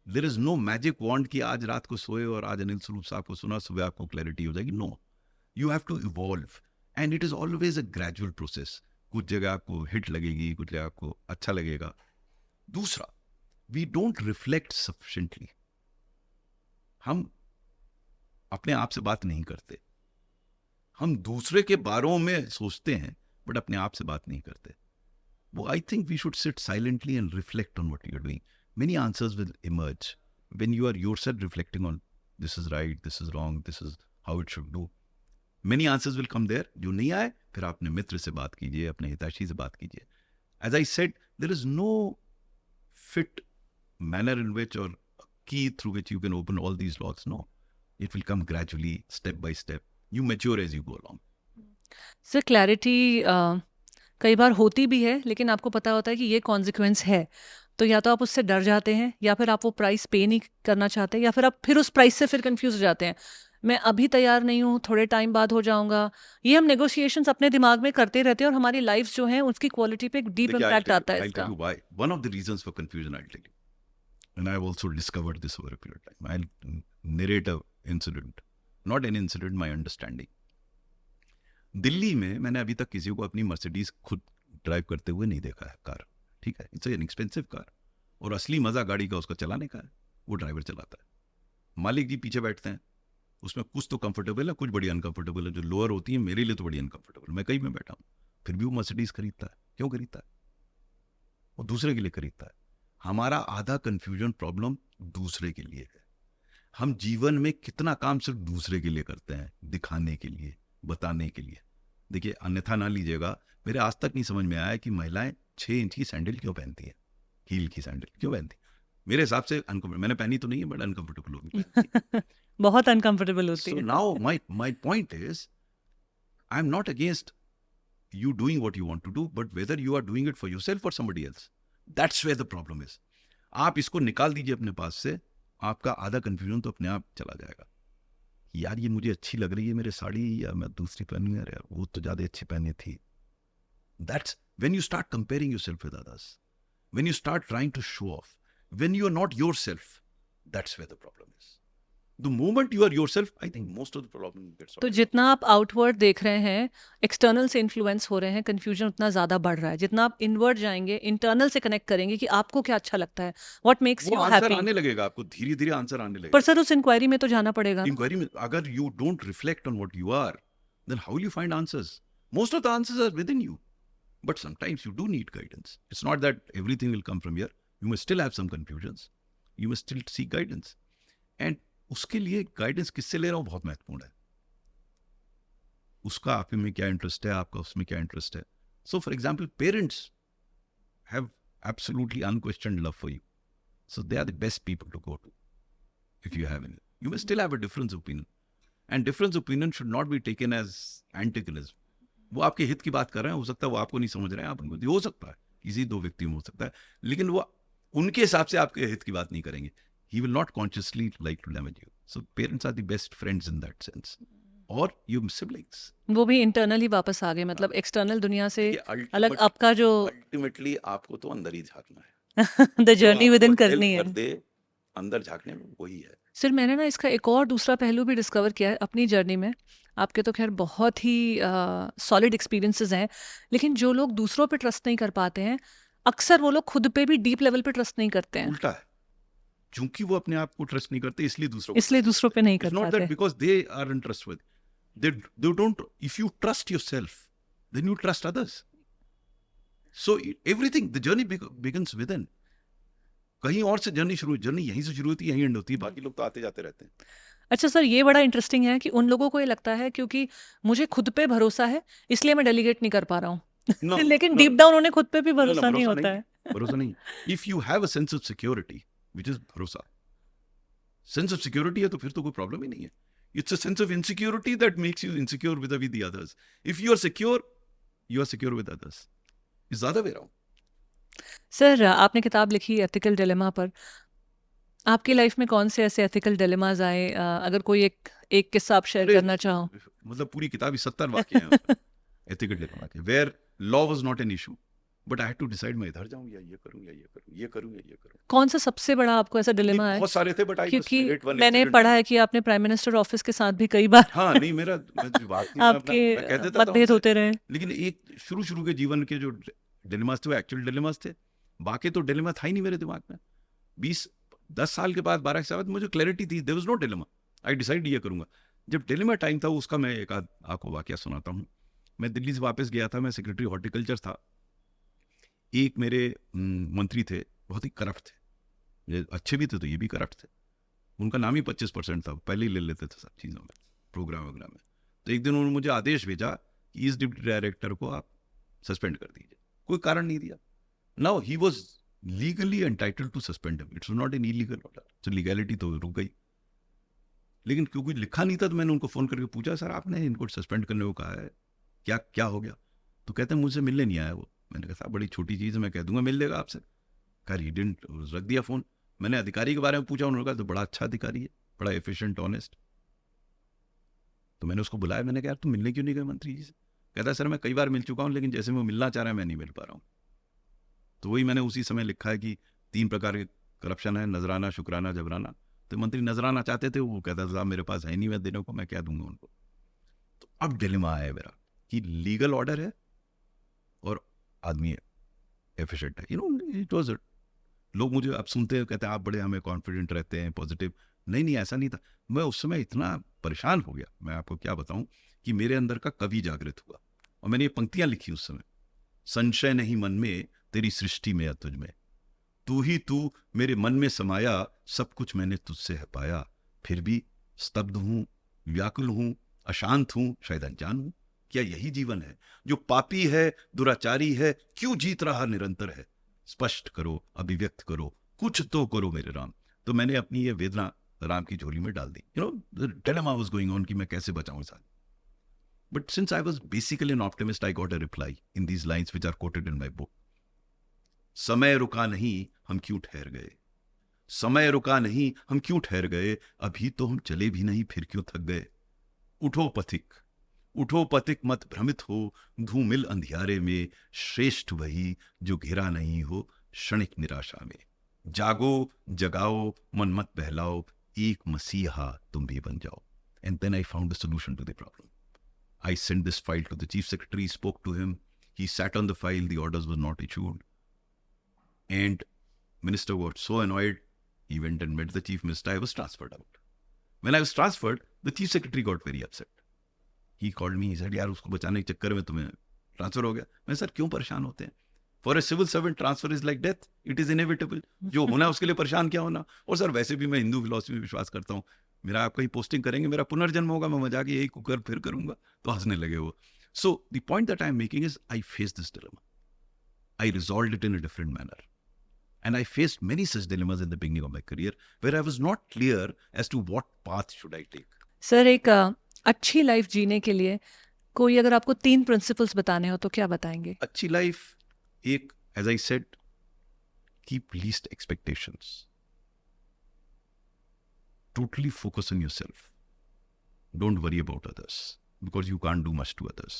S3: There is no magic wand कि आज रात को सोए और आज अनिल स्वरूप साहब को सुना, सुबह आपको clarity हो जाएगी. No. You have to evolve. And it is always a gradual process. कुछ जगह आपको हिट लगेगी, कुछ जगह आपको अच्छा लगेगा. दूसरा, वी डोंट रिफ्लेक्ट सफिशिएंटली. हम अपने आप से बात नहीं करते. हम दूसरे के बारों में सोचते हैं बट अपने आप से बात नहीं करते. वो I think we should sit silently and reflect on what you are doing. Many answers will emerge when you are yourself reflecting on this is right, this is wrong, this is how it should do. Many answers will come there. जो नहीं आए फिर अपने मित्र से बात कीजिए, अपने हितैषी से बात कीजिए. As I said, there is no fit manner in which or key through which you can open all these locks. No, it will come gradually, step by step. You mature as you go along.
S1: Sir clarity कई बार होती भी है, लेकिन आपको पता होता है कि ये कॉन्सिक्वेंस है, तो या तो आप उससे डर जाते हैं, या फिर आप वो प्राइस पे नहीं करना चाहते, या फिर आप फिर उस प्राइस से फिर कंफ्यूज हो जाते हैं, मैं अभी तैयार नहीं हूँ, थोड़े टाइम बाद हो जाऊंगा। ये हम नेगोशिएशंस अपने दिमाग में करते रहते हैं, और हमारी लाइफ जो है उसकी क्वालिटी पे एक डीप
S3: देखिए,
S1: इम्पैक्ट आता है
S3: I'll
S1: इसका।
S3: tell you why. One of the reasons for confusion, I'll tell you. And I've also discovered this over a period of time. I'll narrate a incident. Not an incident, my understanding. Delhi में मैंने अभी तक किसी को अपनी Mercedes खुद drive करते हुए नहीं देखा है कार। ठीक है, इट्स एन एक्सपेंसिव कार, और असली मजा गाड़ी का उसका चलाने का है, वो ड्राइवर चलाता है। मालिक जी पीछे बैठते हैं, उसमें कुछ तो कंफर्टेबल है, कुछ बड़ी अनकंफर्टेबल है। जो लोअर होती है मेरे लिए तो बड़ी अनकंफर्टेबल, मैं कहीं में बैठा हूँ, फिर भी वो मर्सिडीज खरीदता है। क्यों खरीदता है? वो दूसरे के लिए खरीदता है। हमारा आधा कंफ्यूजन प्रॉब्लम दूसरे के लिए है। हम जीवन में कितना काम सिर्फ दूसरे के लिए करते हैं, दिखाने के लिए, बताने के लिए। देखिए, अन्यथा ना लीजिएगा, मेरे आज तक नहीं समझ में आया कि महिलाएं 6 इंच की सैंडल क्यों पहनती हैं, हील की सैंडल क्यों पहनती हैं। मेरे हिसाब से अनकंफर्टेबल, मैंने पहनी तो नहीं है, बट अनकंफर्टेबल होगी।
S1: बहुत अनकंफर्टेबल होती
S3: So
S1: है।
S3: now my point is, I'm not against you doing what you want to do, but whether you are doing it for yourself or somebody else, that's where the problem is. आप इसको निकाल दीजिए अपने पास से, आपका आधा confusion तो अपने आप चला जाएगा। यार ये मुझे अच्छी लग रही है मेरी साड़ी, या मैं दूसरी पहनूं, यार वो तो ज्यादा अच्छी पहनी थी। That's when you start comparing yourself with others, when you start trying to show off, when you are not yourself, that's where the problem is. The moment you are yourself, I think most of the problem gets
S1: तो
S3: solved.
S1: जितना आप outward देख रहे हैं, external से influence हो रहे हैं, कंफ्यूजन उतना ज़्यादा बढ़ रहा है। जितना आप इनवर्ड जाएंगे, इंटरनल से कनेक्ट करेंगे कि आपको क्या अच्छा लगता है, व्हाट मेक्स
S3: वो
S1: यू
S3: आंसर
S1: हैप्पी।
S3: आने लगेगा, आपको धीरे धीरे आंसर आने
S1: पर
S3: लगेगा।
S1: सर उस इंक्वायरी में तो जाना पड़ेगा ना।
S3: इंक्वायरी में अगर you don't reflect on what you are, then how will you find answers? Most of the answers are within you, but sometimes you do need guidance. It's not that everything will come from here. You must still have some confusions. You must still seek guidance. And उसके लिए guidance किससे ले रहा हूँ बहुत महत्वपूर्ण है। उसका आप में क्या इंटरेस्ट है, आपका उसमें क्या इंटरेस्ट है। So for example, parents have absolutely unquestioned love for you, so they are the best people to go to if you have any. You may still have a difference opinion, and difference opinion should not be taken as antagonism. वो आपके हित की बात कर रहे हैं, हो सकता है वो आपको नहीं समझ रहे हैं, आप उनको, हो सकता है किसी दो व्यक्ति में हो सकता है, लेकिन वो उनके हिसाब से आपके हित की बात नहीं करेंगे. He will not consciously like to damage you. So parents are the best friends in that sense. Or your siblings.
S1: वो भी इंटरनली वापस आ गए, मतलब एक्सटर्नल दुनिया से
S3: देखिए,
S1: अलग आपका जो
S3: अल्टीमेटली आपको तो अंदर ही झांकना है.
S1: द जर्नी विद इन
S3: जो आपको
S1: करनी
S3: help
S1: है।
S3: कर दे, अंदर झांकने में वही है.
S1: सर मैंने ना इसका एक और दूसरा पहलू भी डिस्कवर किया है अपनी जर्नी में। आपके तो खैर बहुत ही सॉलिड एक्सपीरियंसेस हैं, लेकिन जो लोग दूसरों पे ट्रस्ट नहीं कर पाते हैं, अक्सर वो लोग खुद पे भी डीप लेवल पे ट्रस्ट नहीं करते हैं,
S3: उल्टा है. क्योंकि वो अपने आप को ट्रस्ट नहीं करते, इसलिए दूसरों को
S1: इसलिए दूसरों पे नहीं
S3: It's
S1: कर
S3: not
S1: पाते।
S3: that because they are untrustworthy. They don't. If you trust yourself, then you trust others. So everything, the journey begins within. कहीं और से जर्नी शुरू, जर्नी यहीं से शुरू होती है, यहीं एंड होती है, बाकी लोग तो आते जाते रहते हैं.
S1: अच्छा सर, ये बड़ा इंटरेस्टिंग है कि उन लोगों को ये लगता है क्योंकि मुझे खुद पे भरोसा है इसलिए मैं डेलीगेट नहीं कर पा रहा हूँ,
S3: No,
S1: लेकिन
S3: no,
S1: डीप डाउन उन्हें खुद पे भी
S3: no, no,
S1: भरोसा नहीं होता है।
S3: भरोसा नहीं. If you have a sense of security, which is भरोसा, sense of security है तो फिर तो कोई प्रॉब्लम ही नहीं है. It's a sense of insecurity that makes you insecure with the others. If you are secure, you are secure with others. It's the other way around.
S1: Sir आपने किताब लिखी एथिकल डिलेमा पर, आपकी लाइफ में कौन से ऐसे एथिकल डिलेमाज आए, अगर कोई एक किस्सा आप शेयर
S3: अरे,
S1: करना चाहो।
S3: मतलब पूरी किताब 70 वाक्य हैं एथिकल डिलेमा के, where law was not an issue, but I had to decide मैं इधर जाऊं या ये करूं या ये करूं, ये करूं या ये करूं.
S1: कौन सा सबसे बड़ा आपको ऐसा डिलेमा है?
S3: बहुत सारे थे, बट आई
S1: क्योंकि मैंने पढ़ा है कि आपने प्राइम मिनिस्टर ऑफिस के साथ भी कई बार
S3: हाँ नहीं, मेरा बात नहीं,
S1: आपके
S3: मैं कह देता था
S1: मतभेद
S3: उनसे.
S1: होते रहे।
S3: लेकिन एक शुरू के जीवन के जो डिलेमास थे वो एक्चुअल डिलेमास थे. बाकी तो डिलेमा था ही नहीं मेरे दिमाग में. 10 साल के बाद, 12 साल बाद मुझे क्लैरिटी थी, there was no dilemma. I decide ये करूंगा. जब डिलेमा टाइम था उसका मैं एक आध आपको वाकया सुनाता हूँ. मैं दिल्ली से वापस गया था, मैं सेक्रेटरी हॉर्टिकल्चर था. एक मेरे मंत्री थे, बहुत ही करप्ट थे, ये अच्छे भी थे तो ये भी करप्ट थे. उनका नाम ही 25% था, पहले ही ले लेते थे सब चीज़ों में, प्रोग्राम वगैरह में. तो एक दिन उन्होंने मुझे आदेश भेजा कि इस डिप्टी डायरेक्टर को आप सस्पेंड कर दीजिए. कोई कारण नहीं दिया. Now he was legally entitled to suspend him, it's not an illegal order, तो लीगैलिटी तो रुक गई। लेकिन क्योंकि लिखा नहीं था तो मैंने उनको फ़ोन करके पूछा, सर आपने इनको सस्पेंड करने को कहा है, क्या क्या हो गया? तो कहते हैं मुझसे मिलने नहीं आया वो। मैंने कहा साहब बड़ी छोटी चीज़ है, मैं कह दूंगा मिल लेगा आपसे। कहा ही डिडंट, रख दिया फ़ोन। मैंने अधिकारी के बारे में पूछा, उन्होंने कहा तो बड़ा अच्छा अधिकारी है, बड़ा एफिशिएंट ऑनेस्ट। तो मैंने उसको बुलाया, मैंने कहा यार तुम मिलने क्यों नहीं गए मंत्री जी से? कहता सर मैं कई बार मिल चुका हूँ, लेकिन जैसे वो मिलना चाह रहा है मैं नहीं मिल पा रहा हूँ। तो वही मैंने उसी समय लिखा है कि 3 प्रकार के करप्शन है, नजराना, शुक्राना, जबराना। तो मंत्री नजराना चाहते थे, वो कहता था मेरे पास है नहीं, मैं देने को मैं क्या दूंगा उनको। तो अब डिलेमा है मेरा कि लीगल ऑर्डर है और आदमी एफिशिएंट है। इट वाज लोग मुझे अब सुनते हैं, कहते हैं आप बड़े हमें कॉन्फिडेंट रहते हैं, पॉजिटिव। नहीं ऐसा नहीं था। मैं उस समय इतना परेशान हो गया, मैं आपको क्या बताऊं, कि मेरे अंदर का कवि जागृत हुआ और मैंने ये पंक्तियां लिखी उस समय। संशय नहीं मन में तेरी सृष्टि में या तुझ में, तू ही तू मेरे मन में समाया, सब कुछ मैंने तुझसे है पाया, फिर भी स्तब्ध हूं, व्याकुल हूं, अशांत हूं, शायद अनजान हूं। क्या यही जीवन है? जो पापी है, दुराचारी है, क्यों जीत रहा निरंतर है? स्पष्ट करो, अभिव्यक्त करो, कुछ तो करो मेरे राम। तो मैंने अपनी ये वेदना राम की झोली में डाल दी। The dilemma was going on कि मैं कैसे बचाऊं इस आदमी। But since I was basically an optimist, I got a reply in these lines which are quoted in my book. समय रुका नहीं, हम क्यों ठहर गए? समय रुका नहीं, हम क्यों ठहर गए? अभी तो हम चले भी नहीं, फिर क्यों थक गए? उठो पथिक, उठो पथिक, मत भ्रमित हो, धूमिल अंधियारे में श्रेष्ठ वही जो घिरा नहीं हो क्षणिक निराशा में। जागो, जगाओ, मन मत बहलाओ, एक मसीहा तुम भी बन जाओ। And then I found the solution to the problem. I sent this file to the chief secretary, spoke to him. He sat on the file, the orders were not issued. And minister got so annoyed, he went and met the chief minister. I was transferred out. When I was transferred, the chief secretary got very upset. He called me, he said, यार उसको बचाने के चक्कर में तुम्हें transfer हो गया। मैं सर क्यों परेशान होते हैं? For a civil servant transfer is like death, it is inevitable. जो होना उसके लिए परेशान क्या होना। और सर वैसे भी मैं हिंदू फिलॉसफी में विश्वास करता हूँ, मेरा आप कहीं पोस्टिंग करेंगे, मेरा पुनर्जन्म होगा, मैं मजाक यही कुकर फिर करूंगा। तो हंसने लगे वो। So the point that I am making is I face this dilemma, I resolved it in a different manner, and I faced many such dilemmas in the beginning of my career where I was not clear as to what path should I take.
S1: Sir एक अच्छी life जीने के लिए कोई अगर आपको 3 principles बताने हो तो क्या बताएंगे?
S3: अच्छी लाइफ, एक, as I said, keep least expectations, totally focus on yourself. Don't worry about others because you can't do much to others.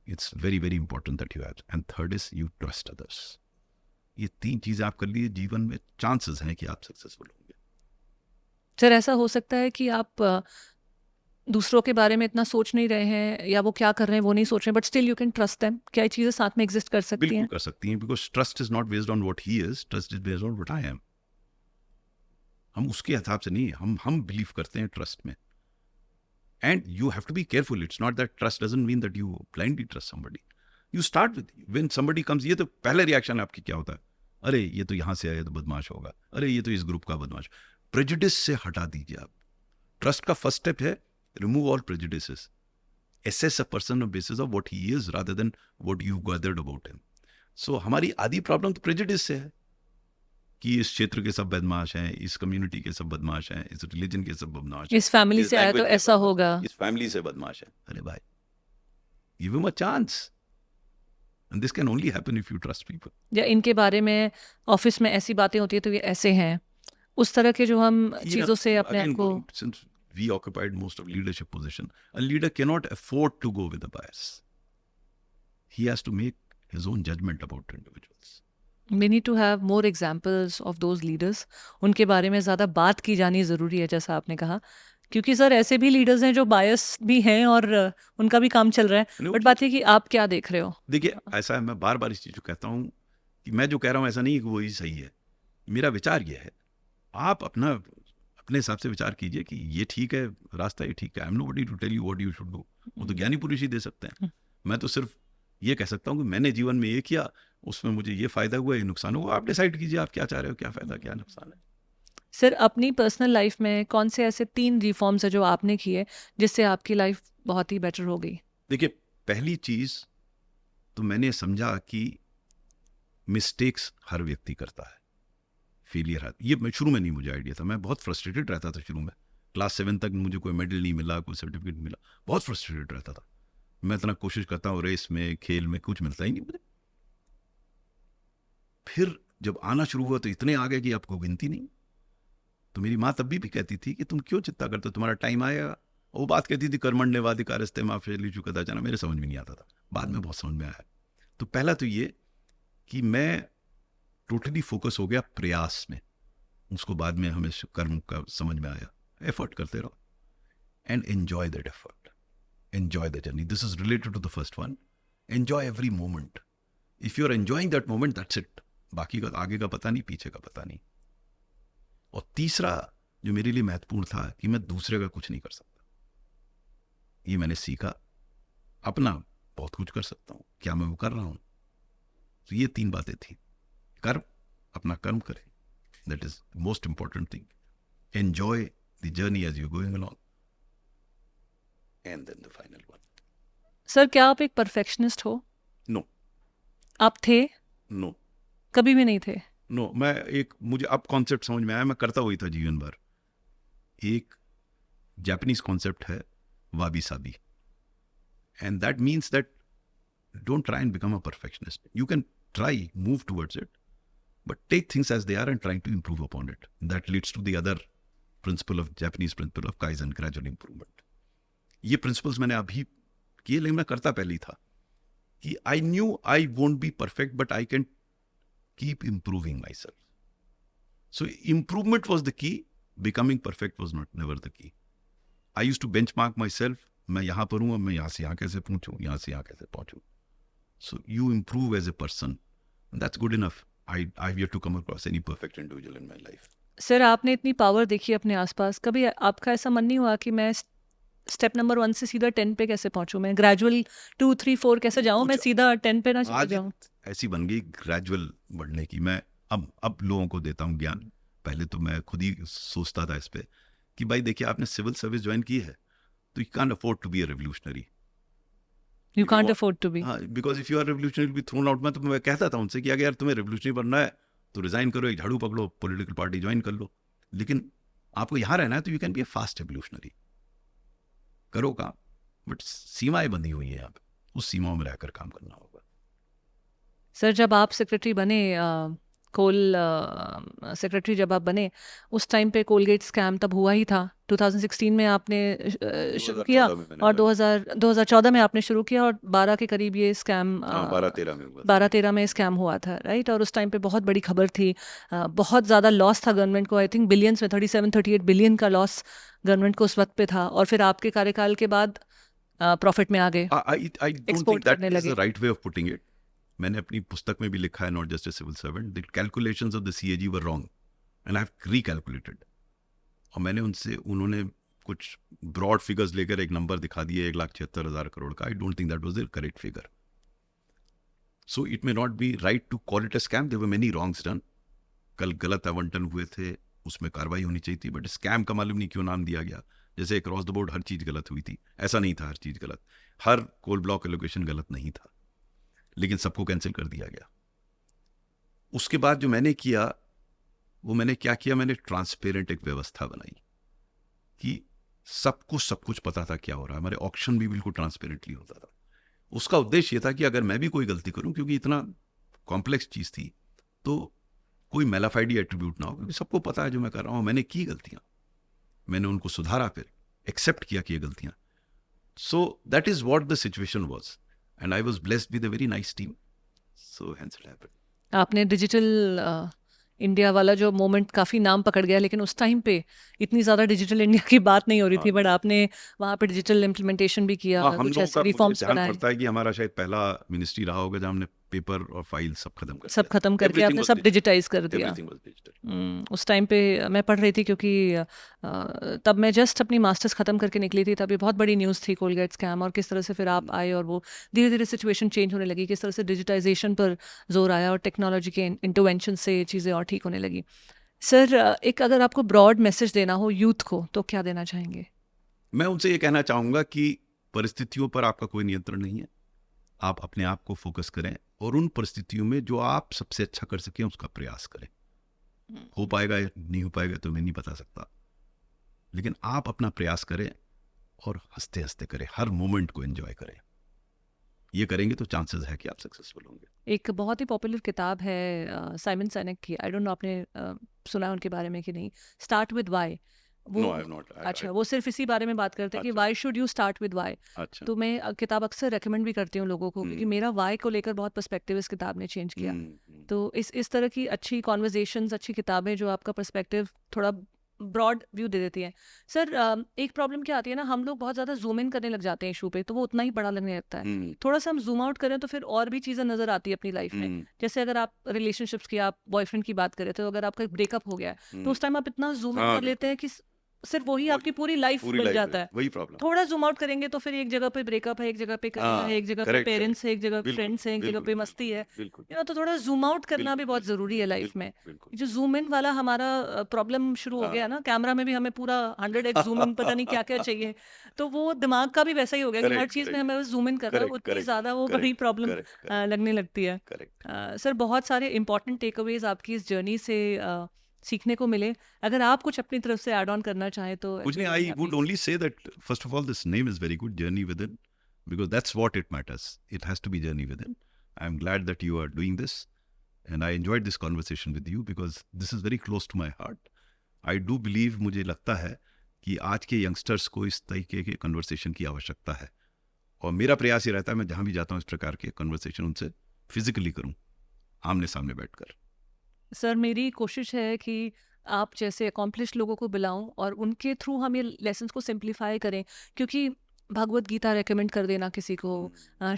S3: It's very, very important that you have. And third is you trust others. ये 3 चीजें आप कर लिए, जीवन में chances हैं कि आप सक्सेसफुल होंगे।
S1: सर ऐसा हो सकता है कि आप दूसरों के बारे में इतना सोच नहीं रहे हैं या वो क्या कर रहे हैं वो नहीं सोच रहे हैं, but still you can trust them. क्या ये चीजें साथ में एग्जिस्ट कर सकती हैं?
S3: बिल्कुल कर सकती हैं, because trust is not based on what he is, trust is based on what I am. हम उसके हिसाब से नहीं, हम बिलीव करते हैं ट्रस्ट में। And you have to be careful, it's not that trust doesn't mean that you blindly trust somebody. You start with, when somebody comes, ये तो पहला रिएक्शन आपकी क्या होता है? अरे ये तो यहाँ से आया तो बदमाश होगा, अरे ये तो इस ग्रुप का बदमाश। प्रेजुडिस से हटा दीजिए आप। ट्रस्ट का फर्स्ट स्टेप है remove all prejudices, assess a person on basis of what he is rather than what you've gathered about him. So हमारी आधी प्रॉब्लम तो प्रेजुडिस से है कि इस क्षेत्र के सब बदमाश हैं, इस कम्युनिटी के सब बदमाश हैं, इस रिलीजन के सब बदमाश हैं,
S1: इस फैमिली
S3: इस
S1: से आया तो
S3: language के
S1: ऐसा
S3: बदमाश,
S1: होगा।
S3: इस फैमिली से बदमाश है। अरे भाई, give him a chance. And this can only happen if you trust people.
S1: या इनके बारे में ऑफिस में ऐसी बातें होती है तो ये ऐसे हैं, उस तरह के जो हम चीज़ों से अपने आप को।
S3: Since we occupied most of leadership position, a leader cannot afford to go with a bias. He has to make his own judgment about individuals.
S1: We need to have more examples of those leaders. उनके बारे में ज़्यादा बात की जानी ज़रूरी है, जैसा आपने कहा, क्योंकि सर ऐसे भी लीडर्स हैं जो बायस भी हैं और उनका भी काम चल रहा है। बट बात है कि आप क्या देख रहे हो?
S3: देखिए ऐसा है, मैं बार बार इस चीज़ को कहता हूँ कि मैं जो कह रहा हूँ ऐसा नहीं है कि वही सही है। मेरा विचार ये है, आप अपने हिसाब से विचार कीजिए कि ये ठीक है रास्ता, ये ठीक है। I am nobody to tell you what you should do. वो तो ज्ञानी पुरुष ही दे सकते हैं। मैं तो सिर्फ ये कह सकता हूँ कि मैंने जीवन में ये किया, उसमें मुझे ये फायदा हुआ, ये नुकसान हुआ। आप डिसाइड कीजिए आप क्या चाह रहे हो, क्या फायदा क्या नुकसान है।
S1: सर अपनी पर्सनल लाइफ में कौन से ऐसे 3 रिफॉर्म्स है जो आपने किए जिससे आपकी लाइफ बहुत ही बेटर हो गई?
S3: देखिए पहली चीज़ तो मैंने समझा कि मिस्टेक्स हर व्यक्ति करता है, फेलियर है। ये मैं शुरू में नहीं मुझे आइडिया था, मैं बहुत फ्रस्ट्रेटेड रहता था शुरू में। क्लास 7 तक मुझे कोई मेडल नहीं मिला, कोई सर्टिफिकेट नहीं मिला, बहुत फ्रस्ट्रेटेड रहता था। मैं इतना कोशिश करता हूँ, रेस में, खेल में, कुछ मिलता ही नहीं मुझे। फिर जब आना शुरू हुआ तो इतने आ गए कि आपको गिनती नहीं। तो मेरी माँ तब भी कहती थी कि तुम क्यों चिंता करते हो, तुम्हारा टाइम आएगा। वो बात कहती थी कर्मण्येवाधिकारस्ते मा फलेषु कदाचन, मेरे समझ में नहीं आता था, बाद में बहुत समझ में आया। तो पहला तो ये कि मैं टोटली फोकस हो गया प्रयास में, उसको बाद में हमें कर्म का समझ में आया। एफर्ट करते रहो and enjoy that effort, enjoy the journey. This is related to the first one, enjoy every moment. If you are enjoying that moment, that's it. बाकी का आगे का पता नहीं, पीछे का पता नहीं। और तीसरा जो मेरे लिए महत्वपूर्ण था कि मैं दूसरे का कुछ नहीं कर सकता, ये मैंने सीखा। अपना बहुत कुछ कर सकता हूँ, क्या मैं वो कर रहा हूँ? तो ये 3 बातें थी। कर्म, अपना कर्म करें, that is most important thing. Enjoy the journey as you going along, and then the final one.
S1: Sir, क्या आप एक परफेक्शनिस्ट हो?
S3: नो।
S1: आप थे?
S3: नो,
S1: कभी भी नहीं थे?
S3: नो। मुझे अब कॉन्सेप्ट समझ में आया, मैं करता हुई था जीवन भर। एक जापानीज कॉन्सेप्ट है wabi sabi, and that means that don't try and become a perfectionist. You can try, move towards it, but take things as they are and trying to improve upon it. That leads to the other Japanese principle of Kaizen, gradual improvement. ये principles मैंने अभी किए, लेकिन मैं करता पहले ही था कि I knew I won't be perfect, but I can keep improving myself. So improvement was the key. Becoming perfect was never the key. I used to benchmark myself. मैं यहाँ पर हूँ, अब मैं यहाँ से यहाँ कैसे पहुँचूँ, यहाँ से यहाँ कैसे पहुँचूँ. So you improve as a person. And that's good enough. I've yet to come across any perfect individual in my life.
S1: Sir, आपने इतनी पावर देखी अपने आसपास, कभी आपका ऐसा मन नहीं हुआ कि मैं स्टेप नंबर 1 से सीधा 10 पे कैसे पहुंचूं, मैं ग्रेजुअल 2, 3, 4 कैसे जाऊं, मैं सीधा 10 पे ना चली जाऊं?
S3: ऐसी बन गई ग्रेजुअल बढ़ने की। मैं अब लोगों को देता हूं ज्ञान। पहले तो मैं खुद ही सोचता था इस पे कि भाई देखिए, आपने सिविल सर्विस ज्वाइन की है तो you can't afford to be a revolutionary.
S1: You can't afford to be.
S3: हाँ, because if you are revolutionary be thrown out. मैं कहता था उनसे कि अगर यार तुम्हें रेवोल्यूशनरी बनना है तो रिजाइन करो, एक झाड़ू पकड़ो, पॉलिटिकल पार्टी ज्वाइन कर लो, लेकिन आपको यहाँ रहना है तो you can be A fast revolutionary. करो काम, बट सीमाएं बंधी हुई है यहाँ पे, उस सीमाओं में रहकर काम करना होगा।
S1: सर, जब आप सेक्रेटरी बने, कोल सेक्रेटरी जब आप बने, उस टाइम पे कोलगेट स्कैम तब हुआ ही था। 2016 में आपने शुरू किया और 2014 में आपने शुरू किया और 12 के करीब ये स्कैम 12-13 में स्कैम हुआ था, राइट? और उस टाइम पे बहुत बड़ी खबर थी, बहुत ज़्यादा लॉस था गवर्नमेंट को। आई थिंक बिलियंस में 37-38 बिलियन का लॉस गवर्नमेंट को उस वक्त पे था, और फिर आपके कार्यकाल के बाद प्रॉफिट में आ गए, एक्सपोर्ट करने लगे।
S3: Right way of putting it. मैंने अपनी पुस्तक में भी लिखा है, not just a civil servant, the calculations of the CAG were wrong and I have recalculated. और मैंने उन्होंने कुछ ब्रॉड फिगर्स लेकर एक नंबर दिखा दिए 1,76,000 करोड़ का। I don't think that was the correct figure. So it may not be right to call it a scam. There were many wrongs done. कल गलत आवंटन हुए थे, उसमें कार्रवाई होनी चाहिए थी, बट स्कैम का मालूम नहीं क्यों नाम दिया गया। जैसे अक्रॉस द बोर्ड हर चीज़ गलत हुई थी, ऐसा नहीं था हर चीज़ गलत। हर कोल ब्लॉक एलोकेशन गलत नहीं था, लेकिन सबको कैंसिल कर दिया गया। उसके बाद जो मैंने किया, वो मैंने क्या किया, मैंने ट्रांसपेरेंट एक व्यवस्था बनाई कि सबको सब कुछ पता था क्या हो रहा है। हमारे ऑक्शन भी बिल्कुल ट्रांसपेरेंटली होता था। उसका उद्देश्य ये था कि अगर मैं भी कोई गलती करूं, क्योंकि इतना कॉम्प्लेक्स चीज़ थी, तो कोई मेलाफाइडी एट्रीब्यूट ना हो, क्योंकि सबको पता है जो मैं कर रहा हूँ। मैंने की गलतियाँ, मैंने उनको सुधारा, फिर एक्सेप्ट किया कि ये गलतियाँ। So that is what the situation was, and I was blessed with a very nice team, so hence it happened.
S1: आपने डिजिटल इंडिया वाला जो मोमेंट काफ़ी नाम पकड़ गया, लेकिन उस टाइम पे इतनी ज़्यादा डिजिटल इंडिया की बात नहीं हो रही थी, बट आपने वहाँ पे डिजिटल इम्प्लीमेंटेशन भी किया, कुछ ऐसे रिफॉर्म्स बनाए।
S3: पड़ता है कि हमारा शायद पहला मिनिस्ट्री रहा होगा जहाँ हमने पेपर और फाइल सब खत्म
S1: करके आपने सब डिजिटाइज कर दिया। उस टाइम पे मैं पढ़ रही थी, क्योंकि तब मैं जस्ट अपनी मास्टर्स ख़त्म करके निकली थी। तब ये बहुत बड़ी न्यूज़ थी कोलगेट स्कैम, और किस तरह से फिर आप आए और वो धीरे धीरे सिचुएशन चेंज होने लगी, किस तरह से डिजिटाइजेशन पर जोर आया और टेक्नोलॉजी के इंटरवेंशन से चीज़ें और ठीक होने लगी। सर, एक अगर आपको ब्रॉड मैसेज देना हो यूथ को, तो क्या देना चाहेंगे?
S3: मैं उनसे ये कहना चाहूँगा कि परिस्थितियों पर आपका कोई नियंत्रण नहीं है। आप अपने आप को फोकस करें और उन परिस्थितियों में जो आप सबसे अच्छा कर सकें उसका प्रयास करें। हो पाएगा या नहीं हो पाएगा तो मैं नहीं बता सकता, लेकिन आप अपना प्रयास करें और हंसते हंसते करें, हर मोमेंट को एंजॉय करें। ये करेंगे तो चांसेस है कि आप सक्सेसफुल होंगे।
S1: एक बहुत ही पॉपुलर किताब है साइमन साइनेक की, आई डोंट नो आपने सुना है उनके बारे में कि नहीं, स्टार्ट विद वाई। वो
S3: No, I have not.
S1: अच्छा, वो सिर्फ इसी बारे में बात करते हैं कि
S3: अच्छा।
S1: Why should you start with why.
S3: अच्छा।
S1: तो मैं किताब अक्सर रेकमेंड भी करती हूँ लोगों को, क्योंकि मेरा वाई को लेकर बहुत पर्सपेक्टिव इस किताब ने चेंज किया। तो इस तरह की अच्छी कॉन्वर्जेशंस, अच्छी किताबें जो आपका पर्सपेक्टिव थोड़ा ब्रॉड व्यू दे देती हैं। सर, एक प्रॉब्लम क्या आती है ना, हम लोग बहुत ज़्यादा जूम इन करने लग जाते हैं इशू पे, तो वो उतना ही बड़ा लगने लगता है। थोड़ा सा हम जूम आउट करें तो फिर और भी चीज़ें नज़र आती है अपनी लाइफ में। जैसे अगर आप रिलेशनशिप्स की, आप बॉयफ्रेंड की बात करें, तो अगर आपका ब्रेकअप हो गया है तो उस टाइम आप इतना जूम इन कर लेते हैं कि सिर्फ वही आपकी पूरी लाइफ बन जाता है।
S3: वही प्रॉब्लम।
S1: थोड़ा जूम आउट करेंगे तो फिर एक जगह पे ब्रेकअप है, एक जगह पे करियर है, एक जगह पे पेरेंट्स है, एक जगह पे फ्रेंड्स है, एक जगह पे मस्ती है। तो थोड़ा जूम आउट करना भी बहुत जरूरी है लाइफ में। जो जूम इन वाला हमारा प्रॉब्लम शुरू हो गया ना, कैमरा में भी हमें पूरा 100x जूम इन, पता नहीं क्या क्या चाहिए। तो वो दिमाग का भी वैसा ही हो गया कि हर चीज में हमें जूम इन करना, उतनी ज्यादा वो बड़ी प्रॉब्लम लगने लगती है। सर, बहुत सारे इंपॉर्टेंट टेकअवेज आपकी इस जर्नी से सीखने को मिले। अगर आप कुछ अपनी तरफ से ऐड ऑन करना चाहें तो।
S3: कुछ नहीं, I would only say that first of all this name is very good, journey within, because that's what it matters. It has to be journey within. I am glad that you are doing this and I enjoyed this conversation with you because this is very close to my heart. I do believe, मुझे लगता है कि आज के youngsters को इस तरीके के कन्वर्सेशन की आवश्यकता है, और मेरा प्रयास ये रहता है मैं जहाँ भी जाता हूँ इस प्रकार के कन्वर्सेशन उनसे फिजिकली करूँ, आमने सामने बैठकर।
S1: सर, मेरी कोशिश है कि आप जैसे अकॉम्प्लिश लोगों को बुलाऊं और उनके थ्रू हम ये लेसन्स को सिंप्लीफाई करें, क्योंकि भगवत गीता रेकमेंड कर देना किसी को,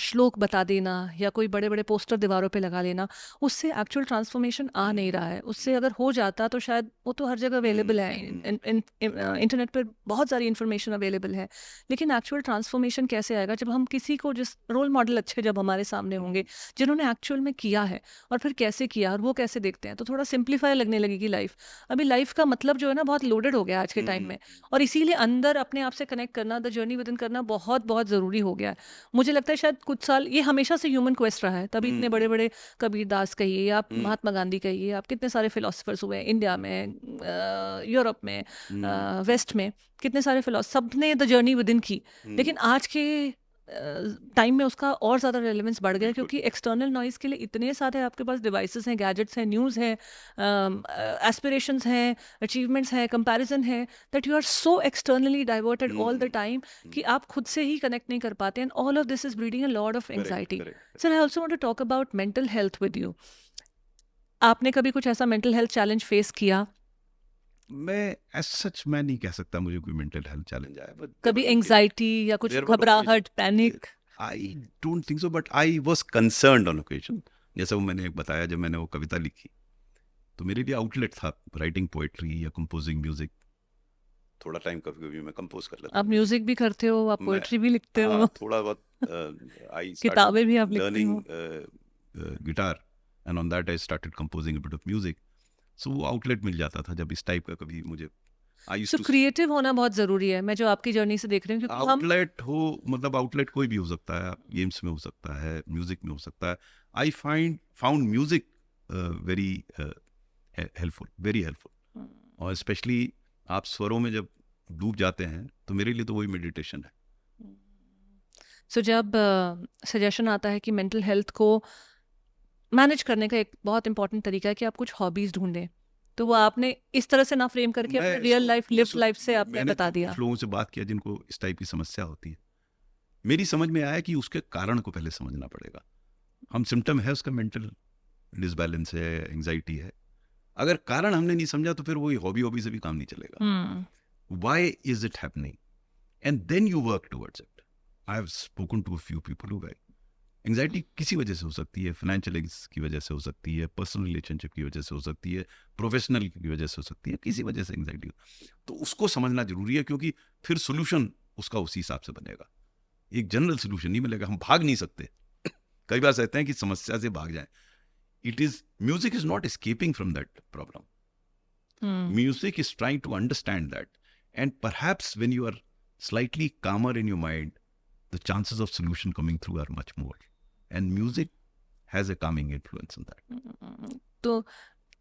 S1: श्लोक बता देना या कोई बड़े बड़े पोस्टर दीवारों पे लगा लेना, उससे एक्चुअल ट्रांसफॉर्मेशन आ नहीं रहा है। उससे अगर हो जाता तो शायद वो तो हर जगह अवेलेबल है, इंटरनेट पर बहुत सारी इन्फॉर्मेशन अवेलेबल है, लेकिन एक्चुअल ट्रांसफॉर्मेशन कैसे आएगा जब हम किसी को, जिस रोल मॉडल अच्छे जब हमारे सामने होंगे जिन्होंने एक्चुअल में किया है और फिर कैसे किया और वो कैसे देखते हैं, तो थोड़ा सिंप्लीफाई लगने लगेगी लाइफ। अभी लाइफ का मतलब जो है ना बहुत लोडेड हो गया आज के टाइम में, और इसीलिए अंदर अपने आप से कनेक्ट करना, द जर्नी विद इन करना बहुत बहुत ज़रूरी हो गया है। मुझे लगता है शायद कुछ साल ये हमेशा से ह्यूमन क्वेस्ट रहा है, तभी इतने बड़े बड़े कबीर दास कहिए, आप महात्मा गांधी कहिए, आप कितने सारे फिलोसफर्स हुए इंडिया में, यूरोप में, वेस्ट में, कितने सारे फिलोसफर, सबने द जर्नी विद इन की। लेकिन आज के टाइम में उसका और ज़्यादा रेलेवेंस बढ़ गया, क्योंकि एक्सटर्नल नॉइज़ के लिए इतने सारे आपके पास डिवाइसेस हैं, गैजेट्स हैं, न्यूज़ हैं, एस्पिरेशंस हैं, अचीवमेंट्स हैं, कंपैरिजन है, that you are so externally diverted all the time कि आप खुद से ही कनेक्ट नहीं कर पाते, and all of this is breeding a lot of anxiety. Sir, I also want to talk about mental health with you. आपने कभी कुछ ऐसा मेंटल हेल्थ चैलेंज फेस किया?
S3: मैं एज सच मैं नहीं कह सकता मुझे कोई मेंटल हेल्थ चैलेंज आया, बट
S1: कभी एंग्जाइटी या कुछ घबराहट, panic?
S3: I don't think so, but I was concerned on occasion. जैसे वो मैंने एक बताया, जब मैंने वो कविता लिखी तो मेरे लिए आउटलेट था, राइटिंग पोएट्री या कंपोजिंग म्यूजिक। थोड़ा टाइम कभी कभी मैं कंपोज कर लेता हूं।
S1: आप म्यूजिक भी करते हो, आप पोएट्री भी लिखते हो?
S3: थोड़ा बहुत आई
S1: किताबें भी आप लिखते हो?
S3: Learning guitar and on that I started composing a bit of music. So वो आउटलेट मिल जाता था जब इस टाइप का कभी मुझे।
S1: So, क्रिएटिव होना बहुत जरूरी है, मैं जो आपकी जर्नी से देख रही हूँ, क्योंकि
S3: आउटलेट हो, मतलब आउटलेट कोई भी हो सकता है, गेम्स में हो सकता है, म्यूजिक में हो सकता है। I found music very helpful, very helpful, और स्पेशली आप स्वरों में जब डूब जाते हैं तो मेरे लिए तो वही मेडिटेशन है।
S1: सो जब सजेशन आता है कि मेंटल हेल्थ को मैनेज करने का एक बहुत इंपॉर्टेंट तरीका है कि आप कुछ हॉबीज ढूंढें, तो वो आपने इस तरह से ना फ्रेम करके अपने रियल लाइफ, लिव्ड लाइफ से आपने बता दिया।
S3: लोगों से बात किया जिनको इस टाइप की समस्या होती है, मेरी समझ में आया कि उसके कारण को पहले समझना पड़ेगा। हम सिम्टम है उसका, मेंटल डिसबैलेंस है, एंजाइटी है। अगर कारण हमने नहीं समझा तो फिर वही हॉबी से भी काम नहीं चलेगा। Why is it happening, and then you work towards it. I have spoken to a few people who गए। एंजाइटी किसी वजह से हो सकती है, फाइनेंशियल की वजह से हो सकती है, पर्सनल रिलेशनशिप की वजह से हो सकती है, प्रोफेशनल की वजह से हो सकती है, किसी वजह से एंजाइटी हो, तो उसको समझना जरूरी है, क्योंकि फिर सोल्यूशन उसका उसी हिसाब से बनेगा। एक जनरल सोल्यूशन नहीं मिलेगा, हम भाग नहीं सकते। कई बार कहते हैं कि समस्या से भाग जाए। Music is not escaping from that problem. Music is trying to understand that, and perhaps when you are slightly calmer in your mind, the chances of solution coming through are much more. And music has a Kameng influence in that.
S1: तो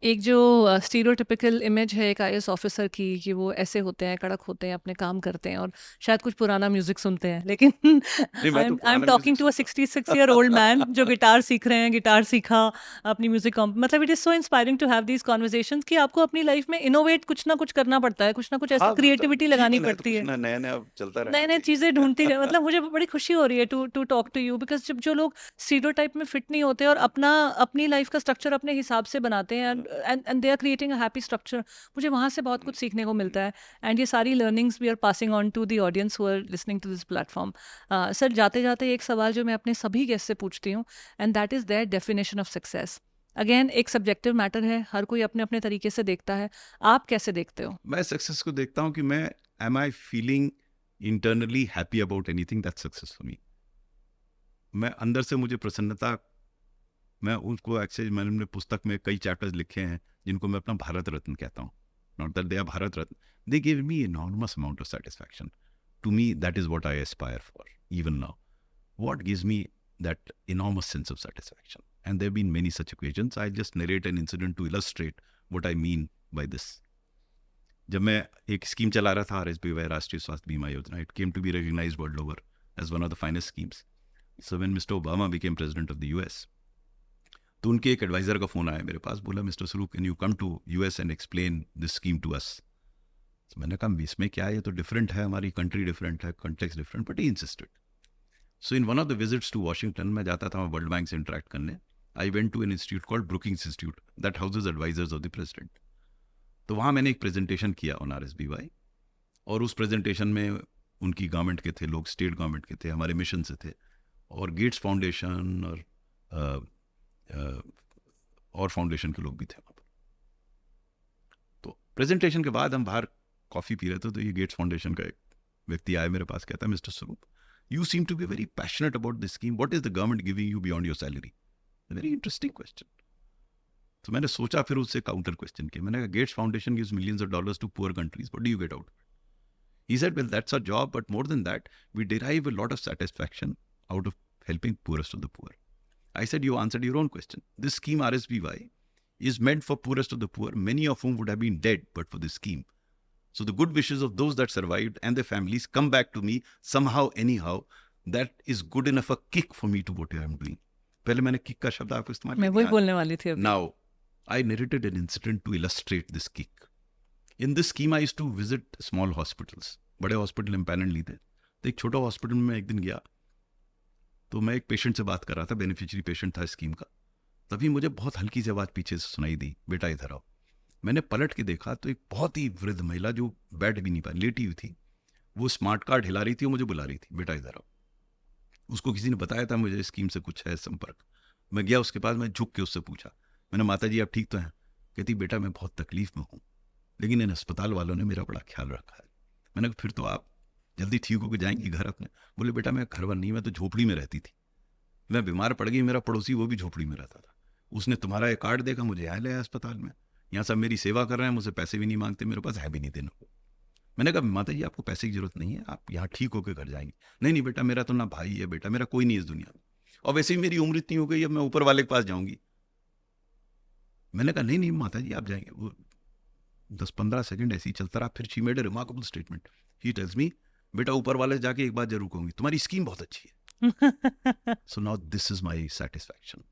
S1: एक जो stereotypical image है एक IAS officer की कि वो ऐसे होते हैं, कड़क होते हैं, अपने काम करते हैं और शायद कुछ पुराना म्यूजिक सुनते हैं, लेकिन
S3: मैं तो
S1: आई एम
S3: पुराना
S1: talking to a
S3: music
S1: 66 year old man जो गिटार सीख रहे हैं, गिटार सीखा, अपनी म्यूजिक मतलब it is so inspiring to have these conversations कि आपको अपनी लाइफ में इनोवेट कुछ ना कुछ करना पड़ता है, कुछ ना कुछ ऐसी
S3: हाँ,
S1: क्रिएटिविटी लगानी
S3: जीवन है तो
S1: पड़ती
S3: कुछ
S1: है,
S3: ना नया-नया चलता रहना
S1: नए नए
S3: चाहिए।
S1: चीजें ढूंढती है। मतलब मुझे बड़ी खुशी हो रही है to talk to you, because जब जो लोग स्टीरियोटाइप में फिट नहीं होते और अपनी लाइफ का स्ट्रक्चर अपने हिसाब से बनाते हैं and they are creating a happy structure, मुझे वहाँ से बहुत कुछ सीखने को मिलता है। एंड ये सारी learnings we are passing on to the audience who are listening to this platform. Sir, जाते जाते एक सवाल जो मैं अपने सभी गेस्ट से पूछती हूँ, and that is their definition of success. Again एक सब्जेक्टिव मैटर है, हर कोई अपने अपने तरीके से देखता है, आप कैसे देखते हो?
S3: मैं सक्सेस को देखता हूँ कि मैं am I feeling internally happy about anything, that's success for me. मैं अंदर से मुझे प्रसन्नता, मैं उनको एक्चुअली मैंने अपने पुस्तक में कई चैप्टर्स लिखे हैं जिनको मैं अपना भारत रत्न कहता हूँ, not that they are Bharat Ratna, they give me enormous amount of satisfaction. To me, that is what I aspire for, even now. What gives me that enormous sense of satisfaction? And there have been many such occasions. I'll just narrate an incident to illustrate what I mean by this. जब मैं एक scheme चला रहा था, RSBY, राष्ट्रीय स्वास्थ्य बीमा योजना, it came to be recognized world over as one of the finest schemes. So when Mr. Obama became president of the US, तो उनके एक एडवाइजर का फ़ोन आया मेरे पास, बोला mister Swarup can you come to US and explain this scheme to us. मैंने कहा इसमें क्या है, ये तो डिफरेंट है, हमारी कंट्री डिफरेंट है, context different, but he insisted. So in one of the visits to Washington, मैं जाता था वर्ल्ड बैंक से इंटरेक्ट करने, I went to an institute called Brookings Institute that houses advisers of the president. तो वहाँ मैंने एक प्रेजेंटेशन किया ऑन RSBY, और उस प्रेजेंटेशन में उनकी गवर्नमेंट के थे लोग, स्टेट गवर्नमेंट के थे, हमारे मिशन से थे, और गेट्स फाउंडेशन और फाउंडेशन के लोग भी थे वहाँ पर। तो प्रेजेंटेशन के बाद हम बाहर कॉफ़ी पी रहे थे, तो ये गेट्स फाउंडेशन का एक व्यक्ति आया मेरे पास, कहता है mister Swarup, you seem to be very passionate about this scheme, what is the government giving you beyond your salary? Very interesting question. तो मैंने सोचा, फिर उससे काउंटर क्वेश्चन किया, मैंने कहा Gates foundation gives millions of dollars to poor countries, what do you get out? He said, well, that's our job, but more than that, we derive a lot of satisfaction out of helping poorest of the poor. I said, you answered your own question. This scheme RSBY is meant for poorest of the poor, many of whom would have been dead but for this scheme. So the good wishes of those that survived and their families come back to me somehow, anyhow. That is good enough a kick for me to what I am doing. पहले मैंने kick का शब्द आपको इस्तेमाल
S1: मैं वही बोलने वाली थी अभी।
S3: Now, I narrated an incident to illustrate this kick. In this scheme, I used to visit small hospitals. बड़े हॉस्पिटल इम्पैनल नहीं थे, तो एक छोटा हॉस्पिटल में मैं एक दिन गया, तो मैं एक पेशेंट से बात कर रहा था, बेनिफिशियरी पेशेंट था स्कीम का। तभी मुझे बहुत हल्की सी आवाज़ पीछे से सुनाई दी, बेटा इधर आओ। मैंने पलट के देखा तो एक बहुत ही वृद्ध महिला जो बैठ भी नहीं पाई, लेटी हुई थी, वो स्मार्ट कार्ड हिला रही थी, वो मुझे बुला रही थी, बेटा इधर आओ। उसको किसी ने बताया था मुझे स्कीम से कुछ है संपर्क। मैं गया, उसके पास मैं झुक के उससे पूछा, मैंने माता जी आप ठीक तो हैं? कहती बेटा मैं बहुत तकलीफ में हूँ, लेकिन इन अस्पताल वालों ने मेरा बड़ा ख्याल रखा है। मैंने कहा फिर तो आप जल्दी ठीक होकर जाएंगी घर अपने? बोले बेटा मैं घर वर नहीं, मैं तो झोपड़ी में रहती थी, मैं बीमार पड़ गई, मेरा पड़ोसी वो भी झोपड़ी में रहता था, उसने तुम्हारा ये कार्ड देखा, मुझे यहाँ लाया अस्पताल में, यहाँ सब मेरी सेवा कर रहे हैं, मुझे पैसे भी नहीं मांगते, मेरे पास है भी नहीं देने को। मैंने कहा माता जी आपको पैसे की जरूरत नहीं है, आप यहाँ ठीक होकर घर जाएंगे। नहीं नहीं बेटा मेरा तो ना भाई है, बेटा मेरा कोई नहीं इस दुनिया में, और वैसे ही मेरी उम्र इतनी हो गई, अब मैं ऊपर वाले के पास जाऊँगी। मैंने कहा नहीं नहीं माता जी आप जाएंगे। वो 10-15 सेकंड ऐसे ही चलता रहा, फिर she made a remarkable statement. He tells me बेटा ऊपर वाले से जाके एक बात जरूर कहूंगी, तुम्हारी स्कीम बहुत अच्छी है। So now this is my satisfaction,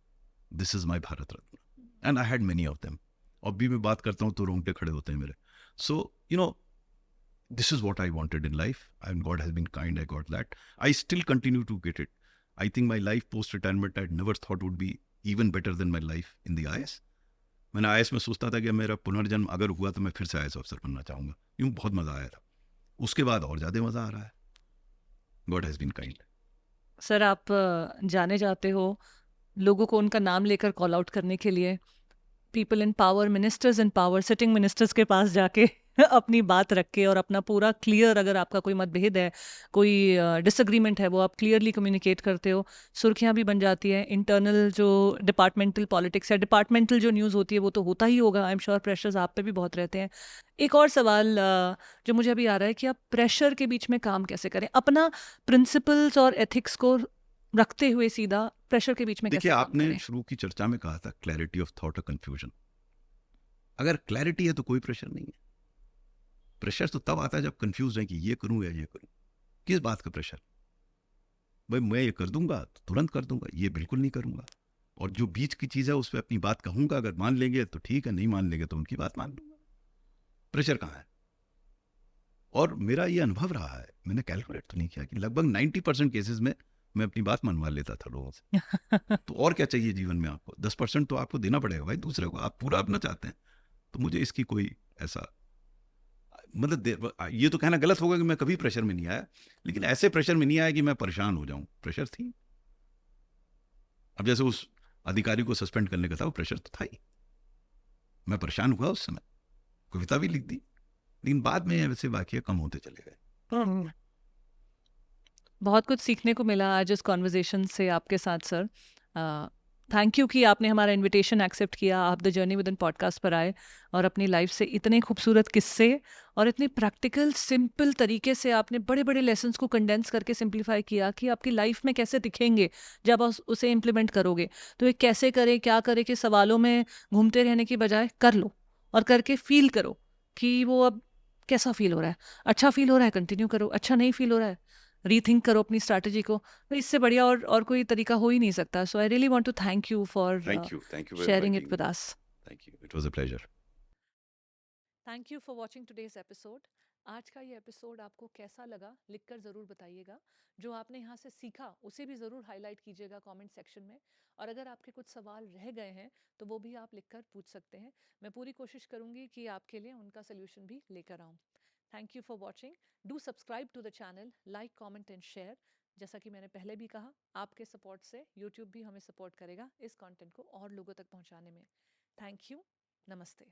S3: this is my Bharat Ratna, and I had many of them. अब भी मैं बात करता हूँ तो रोंगटे खड़े होते हैं मेरे। So you know this is what I wanted in life, and God has been kind, I got that. I still continue to get it. I think my life post retirement I never thought would be even better than my life in the IAS. मैंने IAS में सोचता था कि मेरा पुनर्जन्म अगर हुआ तो मैं फिर से IAS अफसर बनना चाहूँगा, यूँ बहुत मज़ा आया था। उसके बाद और ज़्यादा मज़ा आ रहा है। God has been kind.
S1: Sir आप जाने जाते हो लोगों को उनका नाम लेकर कॉल आउट करने के लिए, people in power, ministers in power, sitting ministers के पास जाके अपनी बात रख के और अपना पूरा क्लियर, अगर आपका कोई मतभेद है, कोई डिसएग्रीमेंट है, वो आप क्लियरली कम्युनिकेट करते हो, सुर्खियां भी बन जाती हैं। इंटरनल जो डिपार्टमेंटल पॉलिटिक्स या डिपार्टमेंटल जो न्यूज़ होती है वो तो होता ही होगा, आई एम श्योर प्रेशर्स आप पे भी बहुत रहते हैं। एक और सवाल जो मुझे अभी आ रहा है कि आप प्रेशर के बीच में काम कैसे करें, अपना प्रिंसिपल्स और एथिक्स को रखते हुए सीधा प्रेशर के बीच में
S3: देखिए,
S1: कैसे काम
S3: आपने
S1: करें?
S3: शुरू की चर्चा में कहा था क्लैरिटी ऑफ थॉट और कंफ्यूजन। अगर क्लैरिटी है तो कोई प्रेशर नहीं है। प्रेशर तो तब आता है जब कंफ्यूज है कि ये करूं या ये करूं। किस बात का प्रेशर? भाई मैं ये कर दूंगा तो तुरंत कर दूंगा, ये बिल्कुल नहीं करूंगा। और जो बीच की चीज़ है उस पर अपनी बात कहूंगा, अगर मान लेंगे तो ठीक है, नहीं मान लेंगे तो उनकी बात मान लूंगा। प्रेशर कहाँ है? और मेरा ये अनुभव रहा है, मैंने कैलकुलेट तो नहीं किया कि लगभग 90% केसेस में मैं अपनी बात मनवा लेता था लोगों से। तो और क्या चाहिए जीवन में आपको? 10% तो आपको देना पड़ेगा भाई दूसरे को, आप पूरा अपना चाहते हैं। तो मुझे इसकी कोई ऐसा ये तो कहना गलत होगा कि मैं कभी प्रेशर में नहीं आया, लेकिन ऐसे प्रेशर में नहीं आया कि मैं परेशान हो जाऊं। प्रेशर थी। अब जैसे उस अधिकारी को सस्पेंड करने का था, वो प्रेशर तो था ही। मैं परेशान हुआ उस समय, कविता भी लिख दी, लेकिन बाद में वैसे वाकये कम होते चले गए।
S1: बहुत कुछ सीखने को मिला आज इस कॉन्वर्जेशन से आपके साथ सर। थैंक यू कि आपने हमारा इनविटेशन एक्सेप्ट किया, आप the journey within podcast पर आए और अपनी लाइफ से इतने खूबसूरत किस्से और इतने प्रैक्टिकल सिंपल तरीके से आपने बड़े बड़े लेसन्स को कंडेंस करके सिंप्लीफाई किया कि आपकी लाइफ में कैसे दिखेंगे जब आप उसे इम्प्लीमेंट करोगे। तो ये कैसे करें, क्या करें कि सवालों में घूमते रहने की बजाय कर लो और करके फील करो कि वो अब कैसा फील हो रहा है। अच्छा फील हो रहा है कंटिन्यू करो, अच्छा नहीं फील हो रहा है रीथिंक करो अपनी स्ट्रैटेजी को। तो इससे बढ़िया और कोई तरीका हो ही नहीं सकता। So I really want to thank you for
S3: thank you for
S1: sharing it
S3: inviting
S1: with
S3: me.
S1: us.
S3: Thank you. It was a pleasure.
S1: Thank you for watching today's episode. आज का ये एपिसोड आपको कैसा लगा लिखकर ज़रूर बताइएगा। जो आपने यहाँ से सीखा उसे भी ज़रूर हाईलाइट कीजिएगा कमेंट सेक्शन में। और अगर आपके कुछ सवाल रह गए हैं तो वो भी आप लिखकर पूछ सकते हैं। मैं पूरी कोशिश करूँगी कि आपके लिए उनका सोल्यूशन भी लेकर आऊँ। Thank you for watching. Do subscribe to the channel, like comment and share. जैसा कि मैंने पहले भी कहा, आपके सपोर्ट से यूट्यूब भी हमें सपोर्ट करेगा इस कंटेंट को और लोगों तक पहुंचाने में। Thank you. नमस्ते।